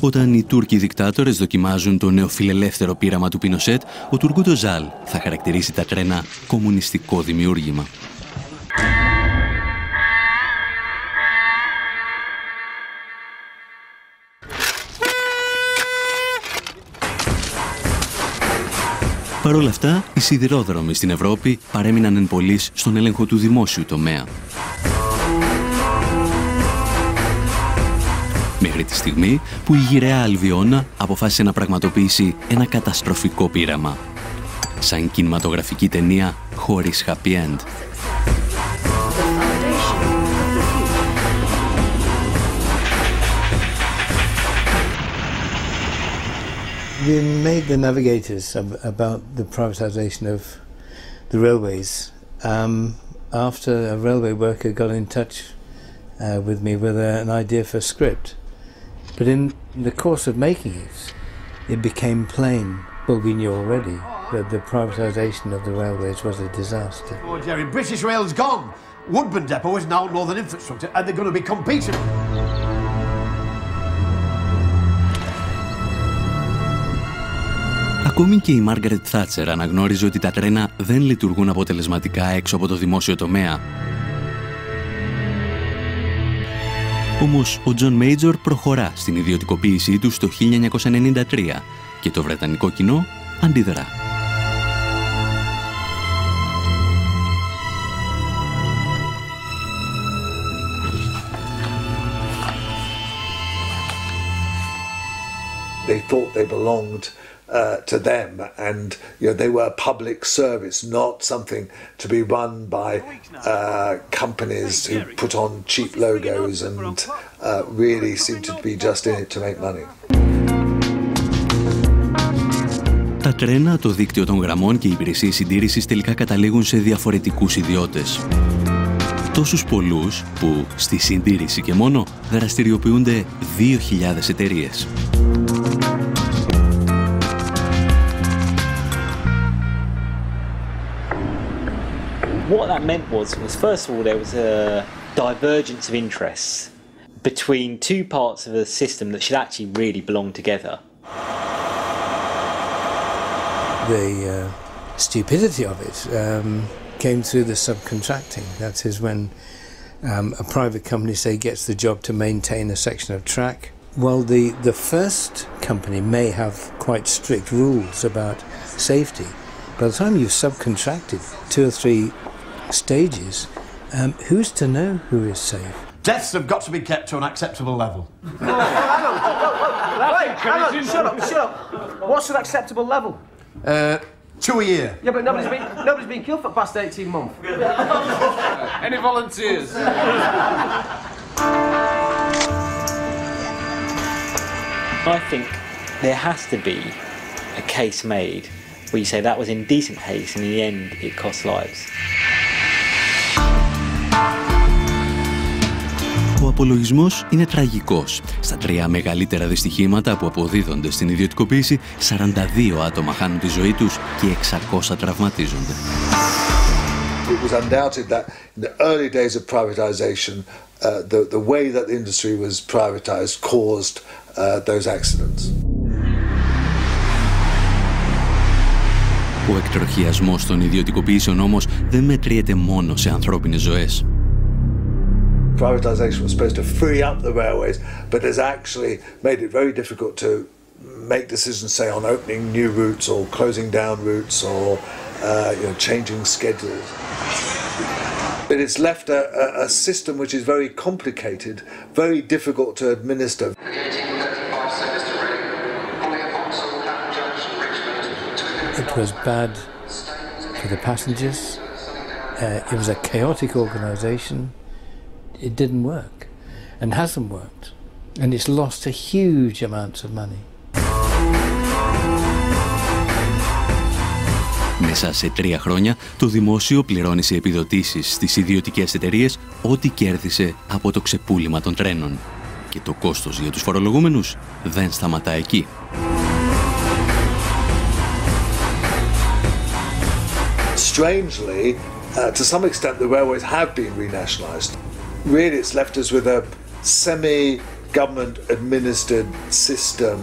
Όταν οι Τούρκοι δικτάτορες δοκιμάζουν το νεοφιλελεύθερο πείραμα του Πινοσέτ, ο Τουργκούτ Οσάλ θα χαρακτηρίσει τα τρένα κομμουνιστικό δημιούργημα. Παρ' όλα αυτά, οι σιδηρόδρομοι στην Ευρώπη παρέμειναν εν πολλοίς στον έλεγχο του δημόσιου τομέα. Μέχρι τη στιγμή που η γυραιά Αλβιώνα αποφάσισε να πραγματοποιήσει ένα καταστροφικό πείραμα. Σαν κινηματογραφική ταινία χωρίς happy end. We made the navigators about the privatization of the railways after a railway worker got in touch with me with an idea for a script. But in the course of making it, it became plain, well, we knew already, that the privatisation of the railways was a disaster. Oh, Jerry, British Rail's gone. Woodburn Depot is now Northern Infrastructure, and they're going to be competing. Ακόμη και η Μάργαρετ Θάτσερ αναγνώριζε ότι τα τρένα δεν λειτουργούν αποτελεσματικά έξω από το δημόσιο τομέα. Όμως ο Τζον Μέιτζορ προχωρά στην ιδιωτικοποίησή του το 1993 και το βρετανικό κοινό αντιδρά. They thought they belonged to them, and they were a public service, not something to be run by companies who put on cheap logos and really seem to be just in it to make money. Τα τρένα, το δίκτυο των γραμμών και οι υπηρεσίες συντήρησης τελικά καταλήγουν σε διαφορετικούς ιδιώτες. Τόσους πολλούς που στη συντήρηση και μόνο δραστηριοποιούνται 2.000 εταιρείες. What that meant was first of all, there was a divergence of interests between two parts of a system that should actually really belong together. The stupidity of it came through the subcontracting. That is when a private company, say, gets the job to maintain a section of track. Well, the first company may have quite strict rules about safety. By the time you've subcontracted 2 or 3 stages, who's to know who is safe? Deaths have got to be kept to an acceptable level. Hang on, shut up. What's an acceptable level? 2 a year. Yeah, but nobody's been killed for the past 18 months. Any volunteers? I think there has to be a case made where you say that was indecent haste and in the end it cost lives. Ο απολογισμός είναι τραγικός. Στα 3 μεγαλύτερα δυστυχήματα που αποδίδονται στην ιδιωτικοποίηση, 42 άτομα χάνουν τη ζωή τους και 600 τραυματίζονται. It was undoubted that in the early days of privatization, the way that the industry was privatized caused those accidents. Ο εκτροχιασμός των ιδιωτικοποιήσεων όμως δεν μετριέται μόνο σε ανθρώπινες ζωές. Privatisation was supposed to free up the railways, but has actually made it very difficult to make decisions, say, on opening new routes or closing down routes or changing schedules. But it's left a system which is very complicated, very difficult to administer. It was bad for the passengers. It was a chaotic organisation. It didn't work and hasn't worked. And it's lost a huge amounts of money. Μέσα σε 3 χρόνια, το δημόσιο πληρώνει σε επιδοτήσεις στις ιδιωτικές εταιρείες ό,τι κέρδισε από το ξεπούλημα των τρένων. Και το κόστος για τους φορολογούμενους δεν σταματά εκεί. Strangely, to some extent, the railways have been renationalised. Really, it's left us with a semi-government administered system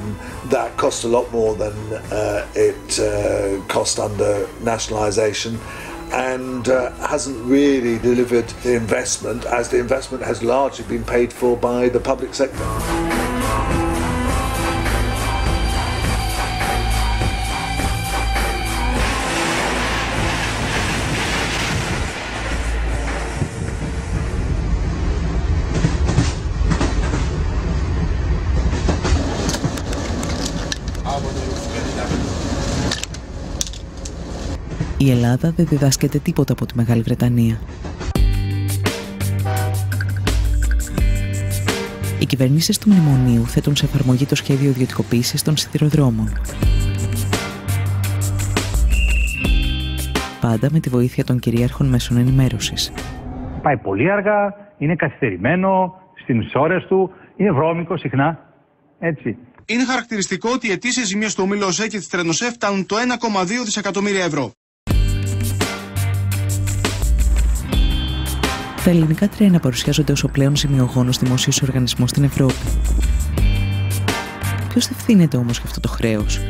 that costs a lot more than it cost under nationalisation and hasn't really delivered the investment, as the investment has largely been paid for by the public sector. Η Ελλάδα δεν διδάσκεται τίποτα από τη Μεγάλη Βρετανία. Οι κυβερνήσεις του Μνημονίου θέτουν σε εφαρμογή το σχέδιο ιδιωτικοποίησης των σιδηροδρόμων. Πάντα με τη βοήθεια των κυρίαρχων μέσων ενημέρωσης. Πάει πολύ αργά, είναι καθυστερημένο στις ώρες του, είναι βρώμικο συχνά, έτσι. Είναι χαρακτηριστικό ότι οι αιτήσεις ζημίες του ομίλου ΟΣΕ και της Τρενοσέ φτάνουν το 1,2 δισεκατομμύρια ευρώ. Τα ελληνικά τρένα παρουσιάζονται ως ο πλέον ζημιογόνος δημόσιος οργανισμός στην Ευρώπη. Ποιος ευθύνεται όμως για αυτό το χρέος?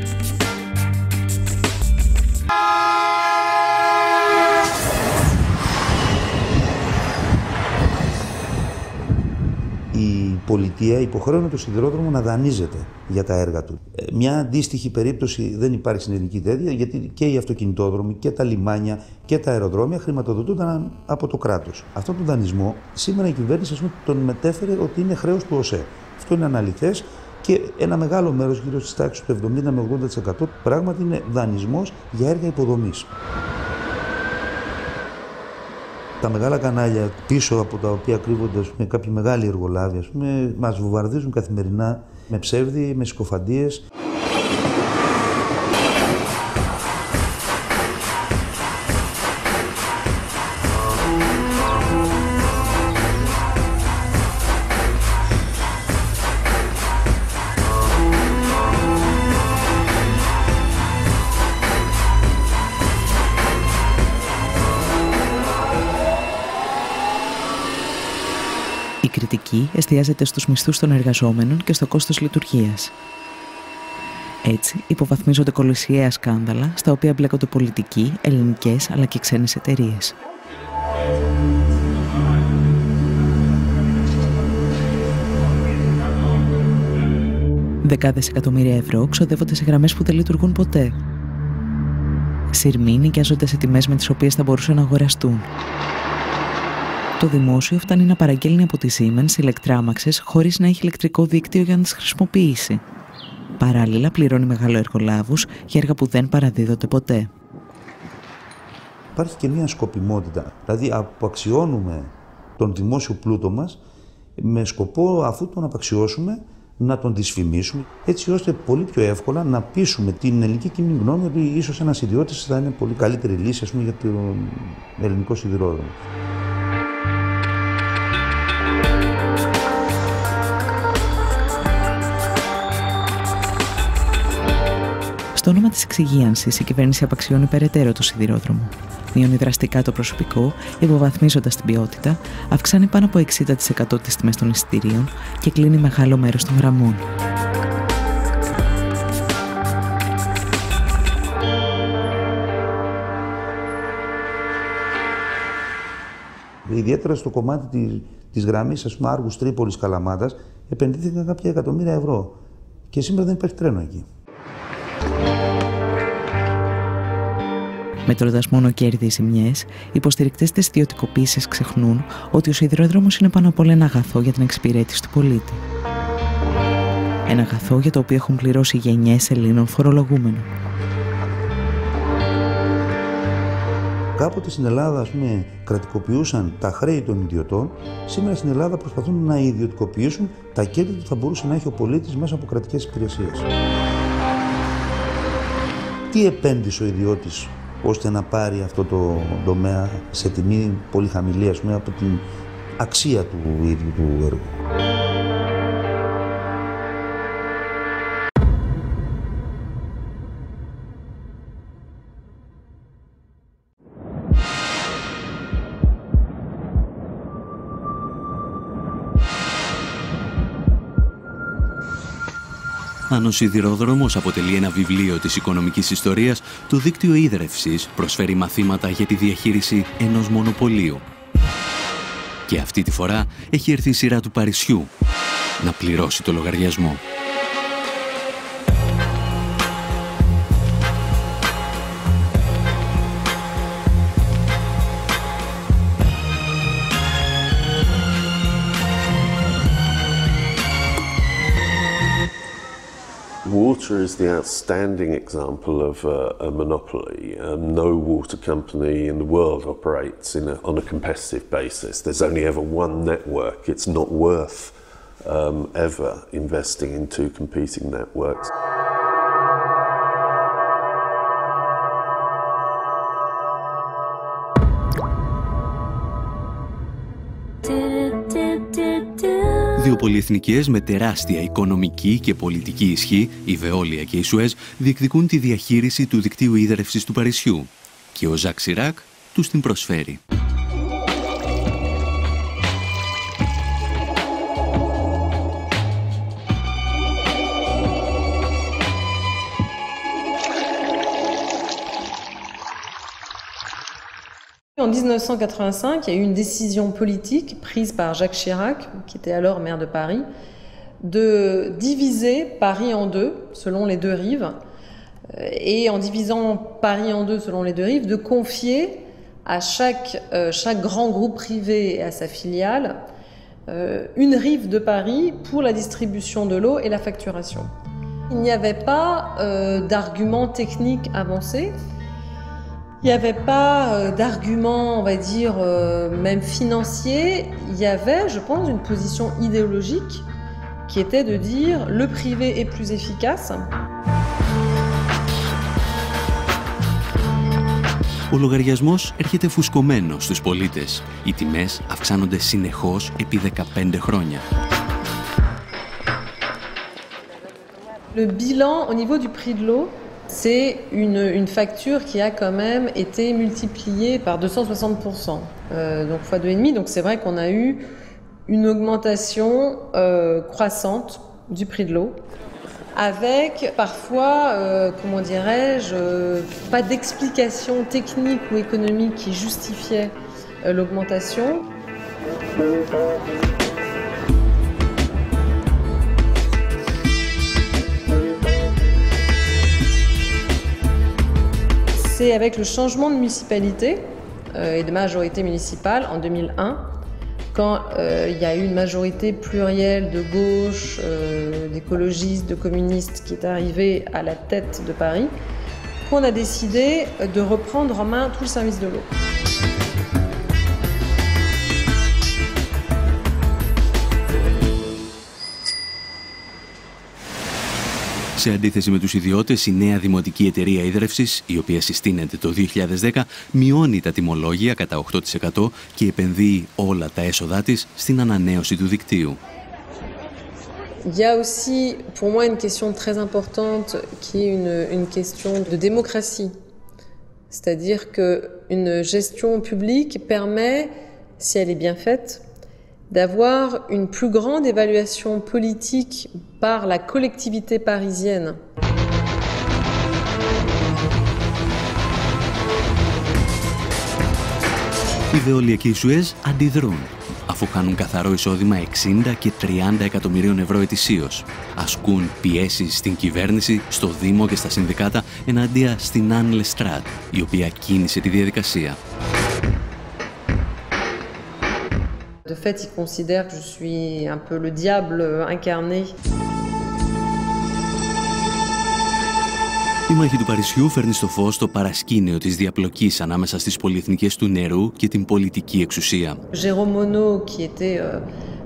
Η πολιτεία υποχρεώνει το σιδηρόδρομο να δανείζεται για τα έργα του. Μια αντίστοιχη περίπτωση δεν υπάρχει στην ελληνική τέτοια, γιατί και οι αυτοκινητόδρομοι και τα λιμάνια και τα αεροδρόμια χρηματοδοτούνταν από το κράτος. Αυτό το δανεισμό σήμερα η κυβέρνηση τον μετέφερε ότι είναι χρέος του ΟΣΕ. Αυτό είναι αναλυθές και ένα μεγάλο μέρος, γύρω στις τάξεις του 70 με 80%, πράγματι είναι δανεισμός για έργα υποδομής. Τα μεγάλα κανάλια πίσω από τα οποία κρύβονται κάποιοι μεγάλοι εργολάβοι, μας βομβαρδίζουν καθημερινά με ψεύδι, με συκοφαντίες. Η κριτική εστιάζεται στους μισθούς των εργαζόμενων και στο κόστος λειτουργίας. Έτσι, υποβαθμίζονται κολοσιαία σκάνδαλα στα οποία εμπλέκονται πολιτικοί, ελληνικές αλλά και ξένες εταιρείες. Δεκάδες εκατομμύρια ευρώ ξοδεύονται σε γραμμές που δεν λειτουργούν ποτέ. Σειρμοί νοικιάζονται σε τιμές με τις οποίες θα μπορούσαν να αγοραστούν. Το δημόσιο φτάνει να παραγγέλνει από τη Siemens ηλεκτράμαξες χωρίς να έχει ηλεκτρικό δίκτυο για να τις χρησιμοποιήσει. Παράλληλα, πληρώνει μεγαλοεργολάβους για έργα που δεν παραδίδονται ποτέ. Υπάρχει και μια σκοπιμότητα, δηλαδή απαξιώνουμε τον δημόσιο πλούτο μας με σκοπό, αφού τον απαξιώσουμε, να τον δυσφημίσουμε, έτσι ώστε πολύ πιο εύκολα να πείσουμε την ελληνική κοινή γνώμη ότι ίσως ένας ιδιώτης θα είναι πολύ καλύτερη λύση, ας πούμε, για τον ελληνικό σιδηρόδρομο. Στο όνομα της εξυγίανσης, η κυβέρνηση απαξιώνει περαιτέρω το σιδηρόδρομο. Μειώνει δραστικά το προσωπικό, υποβαθμίζοντας την ποιότητα, αυξάνει πάνω από 60% τις τιμές των εισιτηρίων και κλείνει μεγάλο μέρος των γραμμών. Ιδιαίτερα στο κομμάτι της γραμμής, ας πούμε, Άργους Τρίπολης Καλαμάτας, επενδύθηκαν κάποια εκατομμύρια ευρώ. Και σήμερα δεν υπάρχει τρένο εκεί. Μετρώντας μόνο κέρδη ή ζημιές, οι υποστηρικτές της ιδιωτικοποίησης ξεχνούν ότι ο σιδηρόδρομος είναι πάνω απ' όλα ένα αγαθό για την εξυπηρέτηση του πολίτη. Ένα αγαθό για το οποίο έχουν πληρώσει γενιές Ελλήνων φορολογούμενων. Κάποτε στην Ελλάδα, ας πούμε, κρατικοποιούσαν τα χρέη των ιδιωτών. Σήμερα στην Ελλάδα προσπαθούν να ιδιωτικοποιήσουν τα κέρδη που θα μπορούσε να έχει ο πολίτης μέσα από κρατικές υπηρεσίες. Τι επένδυσε ο ιδιώτης ώστε να πάρει αυτό το τομέα σε τιμή πολύ χαμηλή, ας πούμε, από την αξία του ίδιου του έργου. Αν ο σιδηρόδρομος αποτελεί ένα βιβλίο της οικονομικής ιστορίας, το δίκτυο ίδρευσης προσφέρει μαθήματα για τη διαχείριση ενός μονοπωλίου. Και αυτή τη φορά έχει έρθει η σειρά του Παρισιού να πληρώσει το λογαριασμό. Water is the outstanding example of a monopoly. No water company in the world operates on a competitive basis. There's only ever one network. It's not worth ever investing in two competing networks. Δύο πολυεθνικές με τεράστια οικονομική και πολιτική ισχύ, η Βεόλια και η Σουέζ, διεκδικούν τη διαχείριση του δικτύου ίδρευσης του Παρισιού και ο Ζακ Σιράκ τους την προσφέρει. En 1985, il y a eu une décision politique prise par Jacques Chirac, qui était alors maire de Paris, de diviser Paris en deux, selon les deux rives, et en divisant Paris en deux selon les deux rives, de confier à chaque grand groupe privé et à sa filiale une rive de Paris pour la distribution de l'eau et la facturation. Il n'y avait pas d'arguments techniques avancés. Il n'y avait pas d'arguments, on va dire, même financiers. Il y avait, je pense, une position idéologique qui était de dire le privé est plus efficace. Ο λογαριασμός έρχεται φουσκωμένος στους πολίτες. Οι τιμές αυξάνονται συνεχώς επί 15 χρόνια. Le bilan au niveau du prix de l'eau, c'est une facture qui a quand même été multipliée par 260%, donc fois 2,5. Donc c'est vrai qu'on a eu une augmentation croissante du prix de l'eau, avec parfois, comment dirais-je, pas d'explication technique ou économique qui justifiait l'augmentation. C'est avec le changement de municipalité et de majorité municipale en 2001, quand il y a eu une majorité plurielle de gauche, d'écologistes, de communistes qui est arrivée à la tête de Paris, qu'on a décidé de reprendre en main tout le service de l'eau. Σε αντίθεση με τους ιδιώτες, η νέα δημοτική εταιρεία ίδρευσης, η οποία συστήνεται το 2010, μειώνει τα τιμολόγια κατά 8% και επενδύει όλα τα έσοδά της στην ανανέωση του δικτύου. Il y a aussi, pour moi, une question très importante qui est une question de démocratie. C'est-à-dire qu'une gestion publique permet, si elle est bien faite, d'avoir une plus grande évaluation politique par la collectivité parisienne. Η Βεόλια και η Σουέζ αντιδρούν, αφού χάνουν καθαρό εισόδημα 60 και 30 εκατομμυρίων ευρώ ετησίως. Ασκούν πιέσεις στην κυβέρνηση, στο Δήμο και στα συνδικάτα εναντία στην Anne Lestrade, η οποία κίνησε τη διαδικασία. De fait, il considère que je suis un peu le diable incarné. Η μάχη του Παρισιού φέρνει στο φως το παρασκήνιο της διαπλοκής ανάμεσα στις πολυεθνικές του νερού και την πολιτική εξουσία. Jérôme Monod, qui était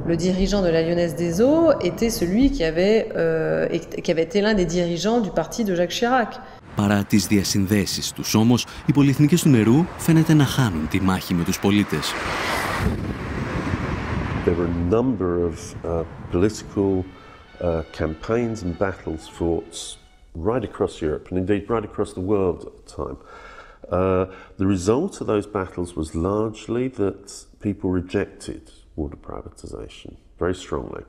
le dirigeant de la Lyonnaise des Eaux, était celui qui avait été l'un des dirigeants du parti de Jacques Chirac. Παρά τις διασυνδέσεις τους όμως, οι πολυεθνικές του νερού φαίνεται να χάνουν τη μάχη με τους πολίτες. There were a number of political campaigns and battles fought right across Europe and indeed right across the world at the time. The result of those battles was largely that people rejected water privatization very strongly.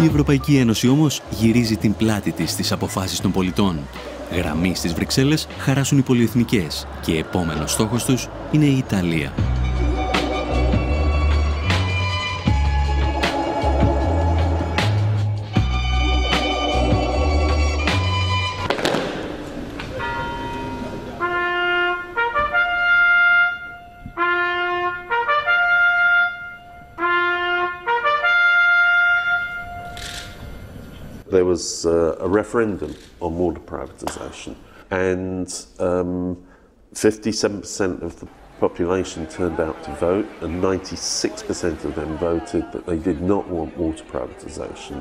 Η Ευρωπαϊκή Ένωση όμως γυρίζει την πλάτη της στις αποφάσεις των πολιτών. Γραμμή στις Βρυξέλλες χαράσουν οι πολυεθνικές και επόμενος στόχος τους είναι η Ιταλία. There was a referendum on water privatisation, and 57% of the population turned out to vote, and 96% of them voted that they did not want water privatisation.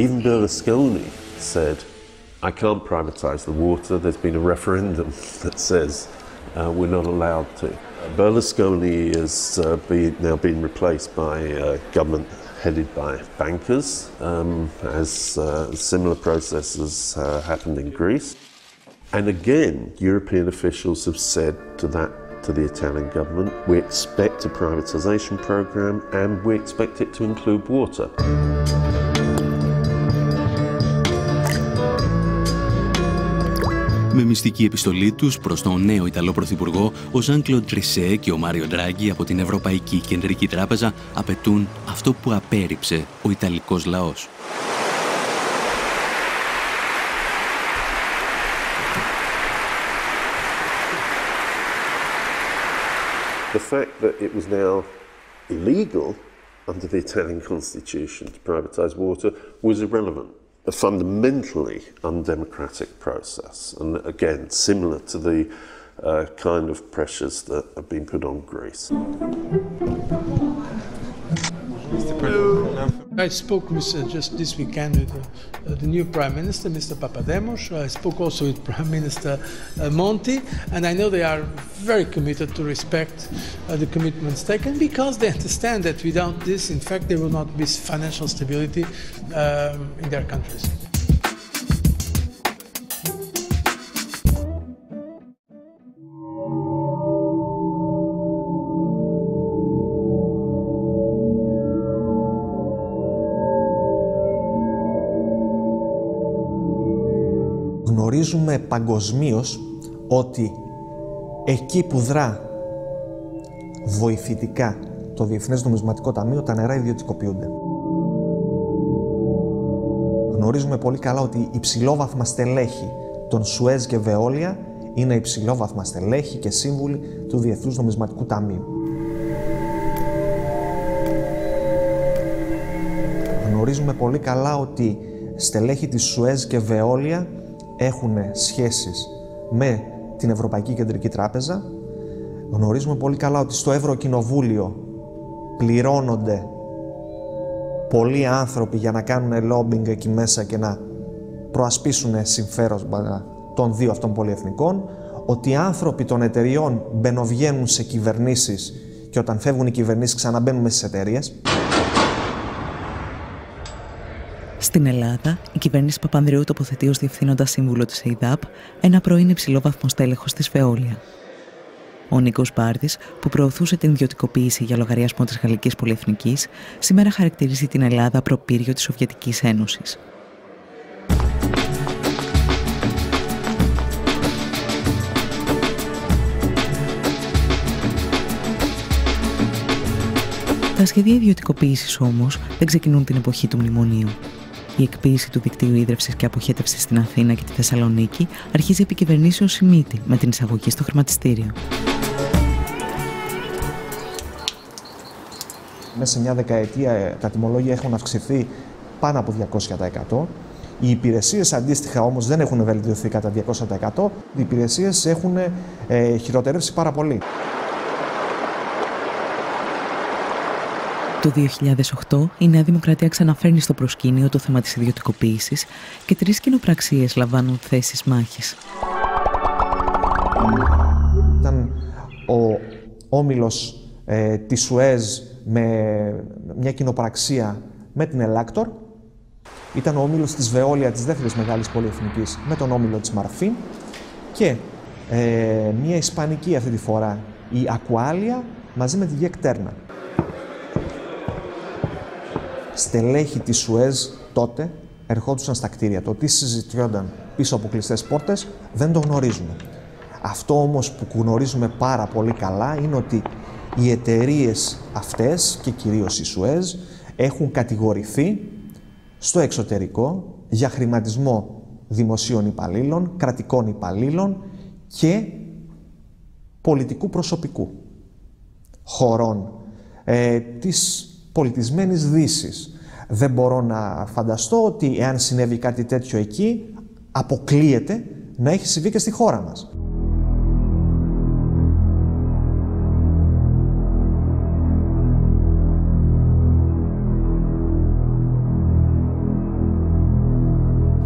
Even Berlusconi said, I can't privatise the water. There's been a referendum that says we're not allowed to. Berlusconi is now being replaced by a government headed by bankers, as similar processes happened in Greece. And again, European officials have said to the Italian government, we expect a privatisation programme and we expect it to include water. Με μυστική επιστολή τους προς τον νέο Ιταλό Πρωθυπουργό, ο Ζαν-Κλοντ Τρισέ και ο Μάριο Ντράγκι από την Ευρωπαϊκή Κεντρική Τράπεζα απαιτούν αυτό που απέρριψε ο Ιταλικός λαός. The fact that it was now illegal under the Italian constitution to privatise water was irrelevant. A fundamentally undemocratic process, and again similar to the kind of pressures that have been put on Greece. I spoke with, just this weekend with the new Prime Minister, Mr. Papademos. I spoke also with Prime Minister Monti, and I know they are very committed to respect the commitments taken, because they understand that without this, in fact, there will not be financial stability in their countries. Γνωρίζουμε παγκοσμίως ότι εκεί που δρά βοηθητικά το Διεθνές Νομισματικό Ταμείο, τα νερά ιδιωτικοποιούνται. Γνωρίζουμε πολύ καλά ότι υψηλόβαθμα στελέχη των Σουέζ και Βεόλια είναι υψηλόβαθμα στελέχη και σύμβουλοι του Διεθνούς Νομισματικού Ταμείου. Γνωρίζουμε πολύ καλά ότι στελέχη της Σουέζ και Βεόλια έχουν σχέσεις με την Ευρωπαϊκή Κεντρική Τράπεζα. Γνωρίζουμε πολύ καλά ότι στο Ευρωκοινοβούλιο πληρώνονται πολλοί άνθρωποι για να κάνουν lobbying εκεί μέσα και να προασπίσουν συμφέροντα των δύο αυτών πολυεθνικών. ότι οι άνθρωποι των εταιριών μπαινοβγαίνουν σε κυβερνήσεις και όταν φεύγουν οι κυβερνήσεις ξαναμπαίνουν στις εταιρείες. Στην Ελλάδα, η κυβέρνηση Παπανδρεού τοποθετεί ως διευθύνοντα σύμβουλο της ΕΙΔΑΠ ένα πρώην υψηλόβαθμο στέλεχος της Veolia. Ο Νίκος Μπάρδης, που προωθούσε την ιδιωτικοποίηση για λογαριασμό της Γαλλικής Πολυεθνικής, σήμερα χαρακτηρίζει την Ελλάδα προπύργιο της Σοβιετικής Ένωσης. Τα σχέδια ιδιωτικοποίησης όμως δεν ξεκινούν την εποχή του μνημονίου. Η εκποίηση του δικτύου ίδρευσης και αποχέτευσης στην Αθήνα και τη Θεσσαλονίκη αρχίζει επί κυβερνήσεως Σιμίτη με την εισαγωγή στο χρηματιστήριο. Μέσα σε μια δεκαετία τα τιμολόγια έχουν αυξηθεί πάνω από 200%. Οι υπηρεσίες αντίστοιχα όμως δεν έχουν βελτιωθεί κατά 200%. Οι υπηρεσίες έχουν χειροτερεύσει πάρα πολύ. Το 2008 η Νέα Δημοκρατία ξαναφέρνει στο προσκήνιο το θέμα της ιδιωτικοποίησης και 3 κοινοπραξίες λαμβάνουν θέσεις μάχης. Ήταν ο όμιλος της Σουέζ με μια κοινοπραξία με την Ελάκτορ. Ήταν ο όμιλος της Veolia, της δεύτερης μεγάλης πολυεθνικής, με τον όμιλο της Μαρφίν. Και μια ισπανική αυτή τη φορά, η Aqualia, μαζί με τη Γεκτέρνα. Στελέχη της Σουέζ τότε ερχόντουσαν στα κτίρια. Το τι συζητιόνταν πίσω από κλειστές πόρτες δεν το γνωρίζουμε. Αυτό όμως που γνωρίζουμε πάρα πολύ καλά είναι ότι οι εταιρείες αυτές και κυρίως η Σουέζ έχουν κατηγορηθεί στο εξωτερικό για χρηματισμό δημοσίων υπαλλήλων, κρατικών υπαλλήλων και πολιτικού προσωπικού χωρών της πολιτισμένης Δύσης. Δεν μπορώ να φανταστώ ότι εάν συνέβη κάτι τέτοιο εκεί, αποκλείεται να έχει συμβεί και στη χώρα μας.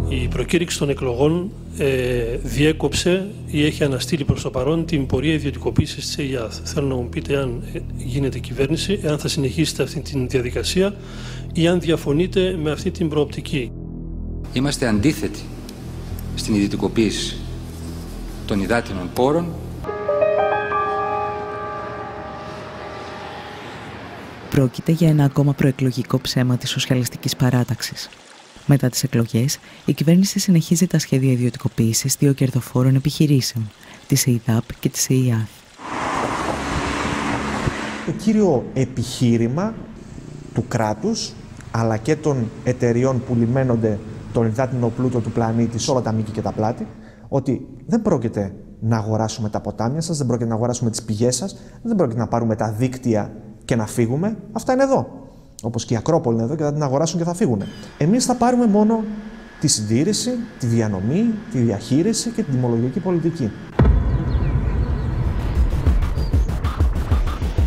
Η προκήρυξη των εκλογών διέκοψε ή έχει αναστείλει προς το παρόν την πορεία ιδιωτικοποίησης της ΕΙΑΘ. Θέλω να μου πείτε αν γίνεται κυβέρνηση, αν θα συνεχίσετε αυτή τη διαδικασία ή αν διαφωνείτε με αυτή την προοπτική. Είμαστε αντίθετοι στην ιδιωτικοποίηση των υδάτινων πόρων. Πρόκειται για ένα ακόμα προεκλογικό ψέμα της Σοσιαλιστικής Παράταξης. Μετά τις εκλογές, η κυβέρνηση συνεχίζει τα σχέδια ιδιωτικοποίησης 2 κερδοφόρων επιχειρήσεων, της ΕΙΔΑΠ και της ΕΙΑΘ. Το κύριο επιχείρημα του κράτους, αλλά και των εταιριών που λιμένονται τον υδάτινο πλούτο του πλανήτη σε όλα τα μήκη και τα πλάτη, ότι δεν πρόκειται να αγοράσουμε τα ποτάμια σας, δεν πρόκειται να αγοράσουμε τις πηγές σας, δεν πρόκειται να πάρουμε τα δίκτυα και να φύγουμε. Αυτά είναι εδώ. Όπως και η Ακρόπολη είναι εδώ και θα την αγοράσουν και θα φύγουν. Εμείς θα πάρουμε μόνο τη συντήρηση, τη διανομή, τη διαχείριση και την τιμολογική πολιτική.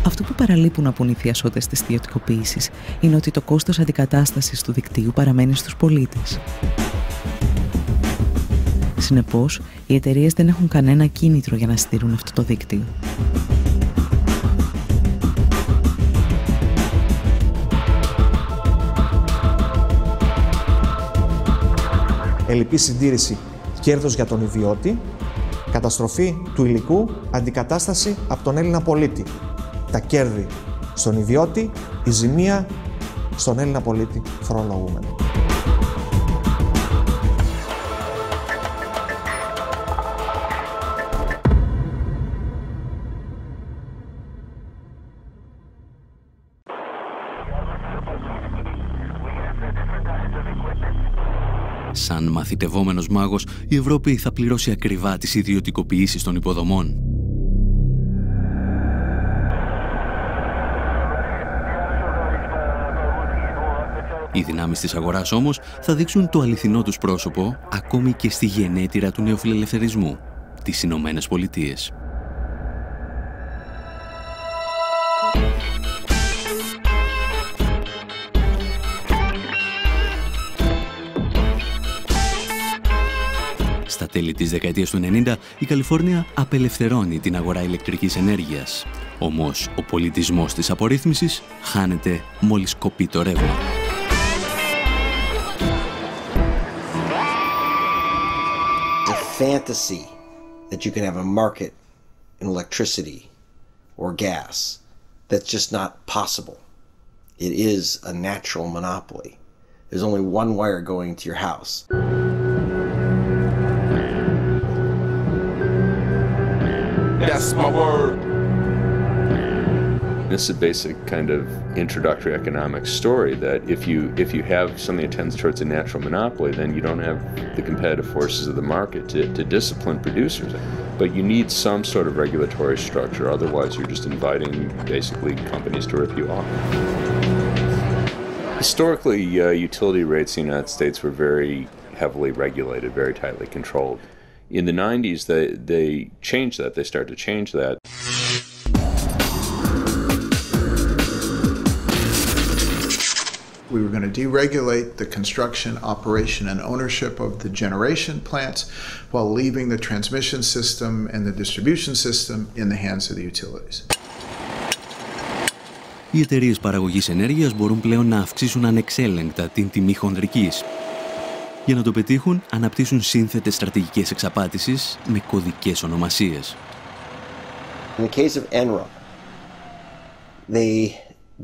Αυτό που παραλείπουν να πουν οι θειασότες της ιδιωτικοποίησης είναι ότι το κόστος αντικατάστασης του δικτύου παραμένει στους πολίτες. Συνεπώς, οι εταιρείες δεν έχουν κανένα κίνητρο για να στηρούν αυτό το δίκτυο. Ελλειπή συντήρηση, κέρδος για τον ιδιώτη, καταστροφή του υλικού, αντικατάσταση από τον Έλληνα πολίτη. Τα κέρδη στον ιδιώτη, η ζημία στον Έλληνα πολίτη φορολογούμενο. Σαν μαθητευόμενος μάγος, η Ευρώπη θα πληρώσει ακριβά τις ιδιωτικοποιήσεις των υποδομών. Οι δυνάμεις της αγοράς όμως θα δείξουν το αληθινό τους πρόσωπο ακόμη και στη γενέτειρα του νεοφιλελευθερισμού, τις Ηνωμένες Πολιτείες. Στα τέλη της δεκαετίας του 90, η Καλιφόρνια απελευθερώνει την αγορά ηλεκτρικής ενέργειας. Όμως, ο πολιτισμός της απορρίθμισης χάνεται μόλις κοπεί το ρεύμα. The fantasy that you can have a market in electricity or gas, that's just not possible. It is a natural monopoly. There's only one wire going to your house. That's my word. This is a basic kind of introductory economic story that if you have something that tends towards a natural monopoly, then you don't have the competitive forces of the market to discipline producers. But you need some sort of regulatory structure, otherwise you're just inviting basically companies to rip you off. Historically, utility rates in the United States were very heavily regulated, very tightly controlled. In the 90s, they changed that. They started to change that. We were going to deregulate the construction, operation, and ownership of the generation plants while leaving the transmission system and the distribution system in the hands of the utilities. Οι εταιρείες παραγωγής ενέργειας μπορούν πλέον να αυξήσουν ανεξέλεγκτα την τιμή χονδρικής. Για να το πετύχουν, αναπτύσσουν σύνθετες στρατηγικές εξαπάτησης με κωδικές ονομασίες. In the case of Enron, they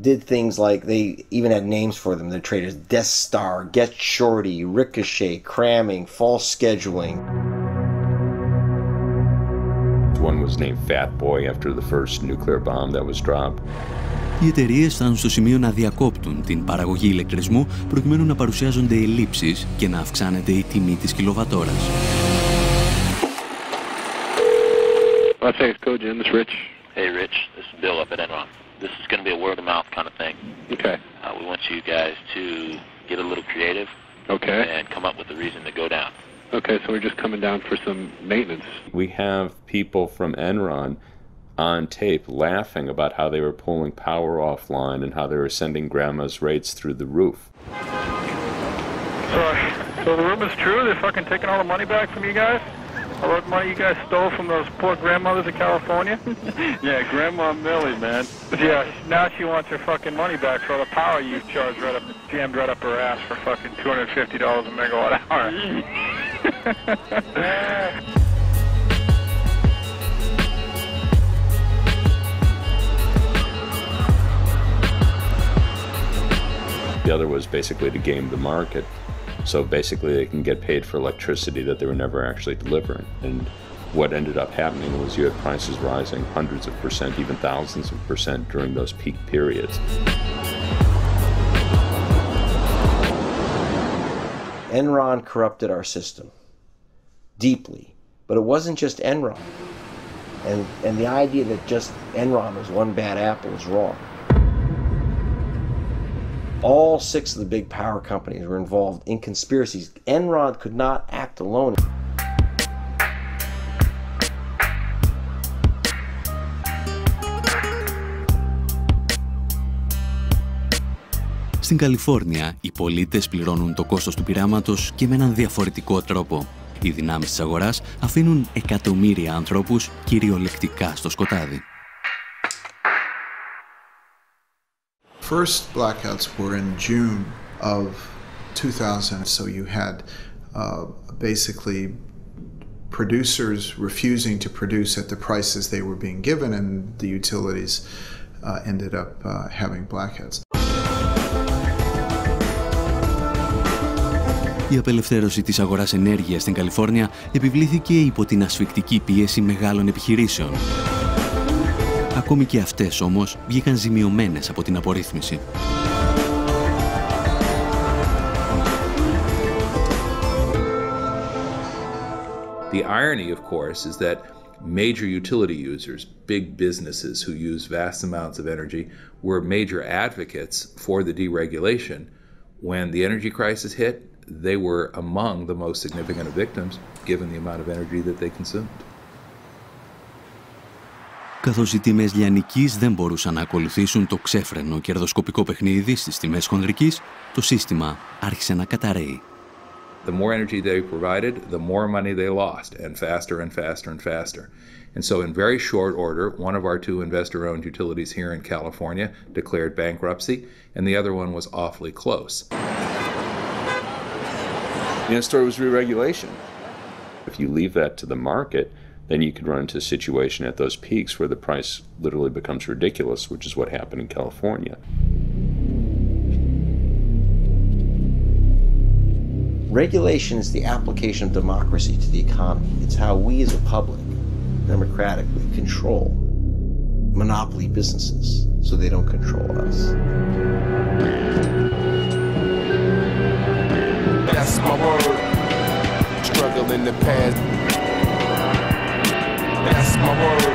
did things like they even had names for them. They're traded as Death Star, Get Shorty, Ricochet, Cramming, False Scheduling. One was named Fat Boy after the first nuclear bomb that was dropped. Οι εταιρείες φτάνουν στο σημείο να διακόπτουν την παραγωγή ηλεκτρισμού προκειμένου να παρουσιάζονται ελλείψεις και να αυξάνεται η τιμή της κιλοβατόρας. Let's say it's Cogen, this is Rich. Hey Rich, this is Bill up at Enron. This is going to be a word of mouth kind of thing. Okay. We want you guys to get a little creative. Okay. And come up with a reason to go down. Okay, so we're just coming down for some maintenance. We have people from Enron on tape laughing about how they were pulling power offline and how they were sending grandma's rates through the roof. So the rumor's true? They're fucking taking all the money back from you guys? All that money you guys stole from those poor grandmothers in California? Yeah, Grandma Millie, man. Yeah, now she wants her fucking money back for all the power you charged jammed right up her ass for fucking $250 a megawatt hour. The other was basically to game the market. So basically they can get paid for electricity that they were never actually delivering. And what ended up happening was you had prices rising hundreds of percent, even thousands of percent during those peak periods. Enron corrupted our system deeply, but it wasn't just Enron. And the idea that just Enron was one bad apple is wrong. All 6 of the big power companies were involved in conspiracies. Enron could not act alone. Στην Καλιφόρνια, οι πολίτες πληρώνουν το κόστος του πειράματος και με έναν διαφορετικό τρόπο. Οι δυνάμεις της αγοράς αφήνουν εκατομμύρια ανθρώπους κυριολεκτικά στο σκοτάδι. First blackouts were in June of 2000, so you had basically producers refusing to produce at the prices they were being given, and the utilities ended up having blackouts. Η απελευθέρωση της αγοράς ενέργειας στην Καλιφόρνια επιβλήθηκε υπό την ασφικτική πίεση μεγάλων επιχειρήσεων. Ακόμη και αυτές όμως βγήκαν ζημιωμένες από την απορρίθμιση. The irony, of course, is that major utility users, big businesses who use vast amounts of energy, were major advocates for the deregulation. When the energy crisis hit, they were among the most significant victims, given the amount of energy that they consumed. Καθώς οι τιμές λιανικής δεν μπορούσαν να ακολουθήσουν το ξέφρενο κερδοσκοπικό παιχνίδι στις τιμές χονδρικής, το σύστημα άρχισε να καταρρέει. The more energy they provided, the more money they lost, and faster and faster and faster. And so in very short order, one of our 2 investor-owned utilities here in California declared bankruptcy, and the other one was awfully close. The end story was re-regulation. If you leave that to the market, then you could run into a situation at those peaks where the price literally becomes ridiculous, which is what happened in California. Regulation is the application of democracy to the economy. It's how we as a public democratically control monopoly businesses so they don't control us. That's my word. Struggle in the past. That's my word.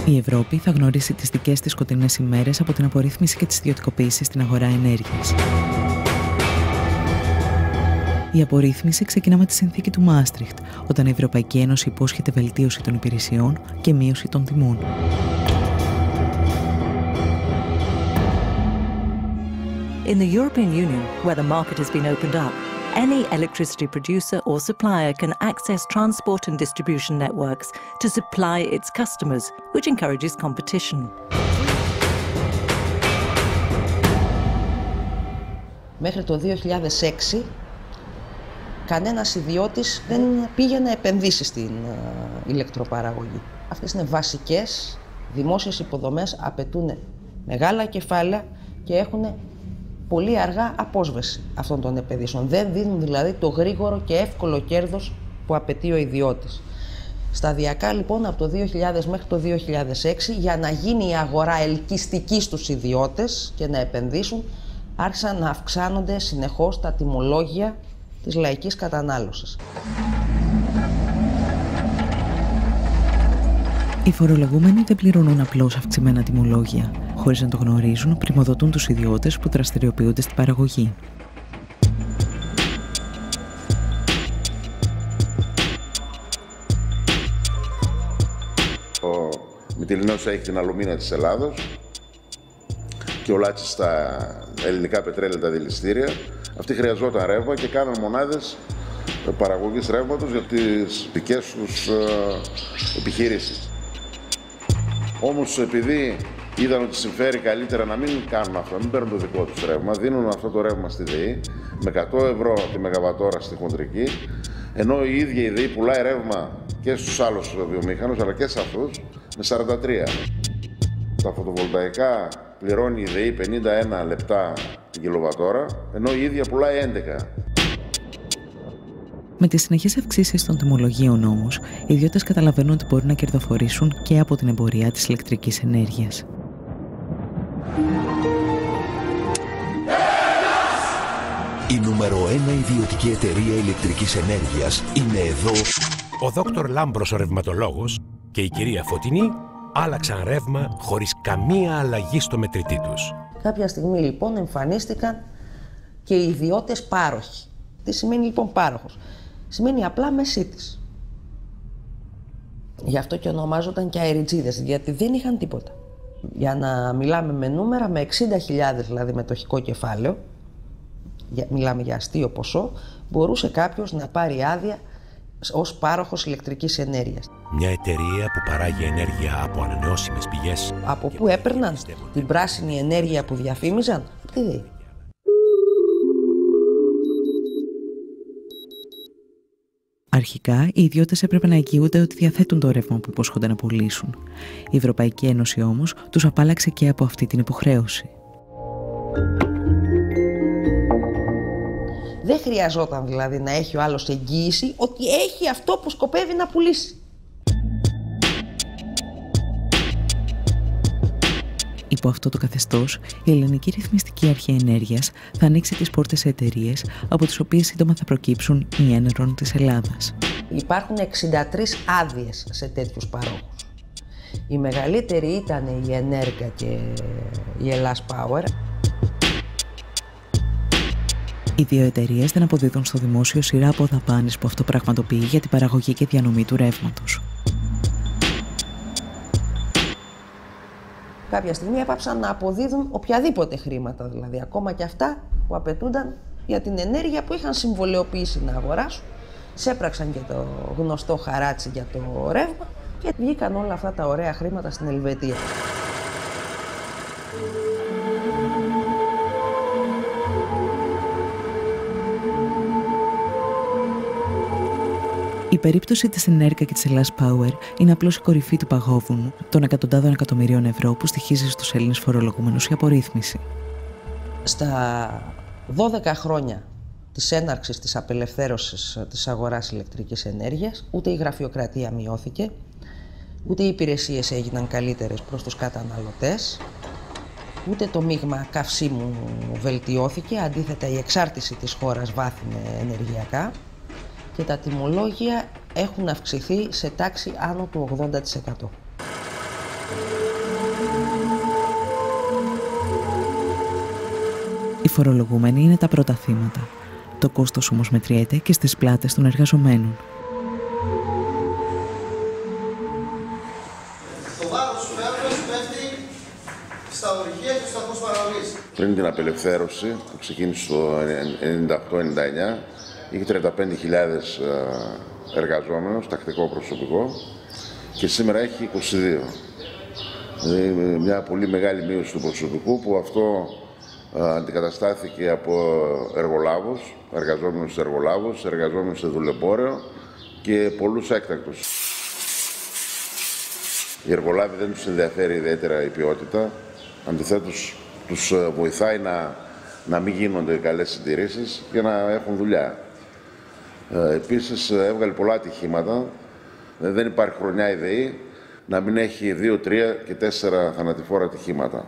Η Ευρώπη θα γνωρίσει τις δικές της σκοτεινές ημέρες από την απορρίθμιση και τις ιδιωτικοποίησεις στην αγορά ενέργειας. Η απορρίθμιση ξεκινά με τη συνθήκη του Μάστριχτ, όταν η Ευρωπαϊκή Ένωση υπόσχεται βελτίωση των υπηρεσιών και μείωση των τιμών. In the European Union, where the market has been opened up, any electricity producer or supplier can access transport and distribution networks to supply its customers, which encourages competition. Μέχρι το 2006, κανένας ιδιώτης δεν πήγε να επενδύσει στην ηλεκτροπαραγωγή. Αυτές είναι βασικές δημόσιες υποδομές, απαιτούν μεγάλα κεφάλαια και έχουν πολύ αργά απόσβεση αυτών των επενδύσεων. Δεν δίνουν δηλαδή το γρήγορο και εύκολο κέρδος που απαιτεί ο ιδιώτης. Σταδιακά λοιπόν από το 2000 μέχρι το 2006, για να γίνει η αγορά ελκυστική στους ιδιώτες και να επενδύσουν, άρχισαν να αυξάνονται συνεχώς τα τιμολόγια της λαϊκής κατανάλωσης. Οι φορολογούμενοι δεν πληρώνουν απλώς αυξημένα τιμολόγια. Χωρίς να το γνωρίζουν, πριμοδοτούν τους ιδιώτες που δραστηριοποιούνται στην παραγωγή. Ο Μυτιληνός έχει την αλουμίνα της Ελλάδος και ο Λάτσης στα ελληνικά πετρέλαια, τα δηληστήρια. Αυτοί χρειαζόταν ρεύμα και κάναν μονάδες παραγωγής ρεύματος για τις δικές τους επιχειρήσεις. Όμως επειδή είδαν ότι συμφέρει καλύτερα να μην κάνουν αυτό, να μην παίρνουν το δικό τους ρεύμα, δίνουν αυτό το ρεύμα στη ΔΕΗ με 100 ευρώ τη μεγαβατόρα στη χοντρική, ενώ η ίδια η ΔΕΗ πουλάει ρεύμα και στους άλλους βιομήχανους αλλά και σε αυτούς με 43. Τα φωτοβολταϊκά πληρώνει η ΔΕΗ 51 λεπτά την κιλοβατόρα, ενώ η ίδια πουλάει 11. Με τις συνεχείς αυξήσεις των τιμολογίων όμως, οι ιδιώτες καταλαβαίνουν ότι μπορούν να κερδοφορήσουν και από την εμπορία της ηλεκτρικής ενέργειας. Η νούμερο 1 ιδιωτική εταιρεία ηλεκτρικής ενέργειας είναι εδώ. Ο Δόκτωρ Λάμπρος ο ρευματολόγος και η κυρία Φωτεινή άλλαξαν ρεύμα χωρίς καμία αλλαγή στο μετρητή τους. Κάποια στιγμή λοιπόν εμφανίστηκαν και οι ιδιώτες πάροχοι. Τι σημαίνει λοιπόν πάροχος? Σημαίνει απλά μεσίτης. Γι' αυτό και ονομάζονταν και αεριτζίδες, γιατί δεν είχαν τίποτα. Για να μιλάμε με νούμερα, με 60.000 δηλαδή μετοχικό κεφάλαιο, μιλάμε για αστείο ποσό, μπορούσε κάποιος να πάρει άδεια ως πάροχος ηλεκτρικής ενέργειας. Μια εταιρεία που παράγει ενέργεια από ανανεώσιμες πηγές. Από πού έπαιρναν την πράσινη ενέργεια που διαφήμιζαν? Από τη ΔΕΗ. Αρχικά, οι ιδιώτες έπρεπε να εγγυούνται ότι διαθέτουν το ρεύμα που υπόσχονται να πουλήσουν. Η Ευρωπαϊκή Ένωση όμως τους απάλλαξε και από αυτή την υποχρέωση. Δεν χρειαζόταν δηλαδή να έχει ο άλλος εγγύηση ότι έχει αυτό που σκοπεύει να πουλήσει. Υπό αυτό το καθεστώς, η Ελληνική Ρυθμιστική Αρχή Ενέργειας θα ανοίξει τις πόρτες σε εταιρείες από τις οποίες σύντομα θα προκύψουν οι Ένερων της Ελλάδας. Υπάρχουν 63 άδειες σε τέτοιους παρόχους. Η μεγαλύτερη ήταν η Ενέργεια και η Ελλάς Power. Οι δύο εταιρείες δεν αποδίδουν στο δημόσιο σειρά από δαπάνες που αυτό πραγματοποιεί για την παραγωγή και διανομή του ρεύματος. κάποια στιγμή έπαψαν να αποδίδουν οποιαδήποτε χρήματα, δηλαδή ακόμα και αυτά που απαιτούνταν για την ενέργεια που είχαν συμβολαιοποιήσει να αγοράσουν. Σέπραξαν και το γνωστό χαράτσι για το ρεύμα και βγήκαν όλα αυτά τα ωραία χρήματα στην Ελβετία. Η περίπτωση της Ενέρκα και της Ελλάς Power είναι απλώς η κορυφή του παγόβουνου των εκατοντάδων εκατομμυρίων ευρώ που στοιχίζει στους Έλληνες φορολογούμενους η απορρίθμιση. Στα 12 χρόνια της έναρξης της απελευθέρωσης της αγοράς ηλεκτρικής ενέργειας, ούτε η γραφειοκρατία μειώθηκε, ούτε οι υπηρεσίες έγιναν καλύτερες προς τους καταναλωτές, ούτε το μείγμα καυσίμου βελτιώθηκε, αντίθετα η εξάρτηση της χώρας βάθινε ενεργειακά και τα τιμολόγια έχουν αυξηθεί σε τάξη άνω του 80%. Οι φορολογούμενοι είναι τα πρώτα θύματα. Το κόστος όμως μετριέται και στις πλάτες των εργαζομένων. Το βάρος του φέρμος πέφτει στα ορυχεία και στους σταθμούς παραγωγής. Πριν την απελευθέρωση που ξεκίνησε το 98-99, είχε 35.000 εργαζόμενους, τακτικό προσωπικό, και σήμερα έχει 22. Δηλαδή μια πολύ μεγάλη μείωση του προσωπικού, που αυτό αντικαταστάθηκε από εργολάβους, εργαζόμενους σε εργολάβους, εργαζόμενους σε δουλεμπόριο και πολλούς έκτακτους. Οι εργολάβοι δεν τους ενδιαφέρει ιδιαίτερα η ποιότητα, αντιθέτως τους βοηθάει να μην γίνονται καλές συντηρήσεις και να έχουν δουλειά. Επίσης έβγαλε πολλά ατυχήματα, δεν υπάρχει χρονιά η ΔΕΗ να μην έχει 2, 3 και 4 θανατηφόρα ατυχήματα.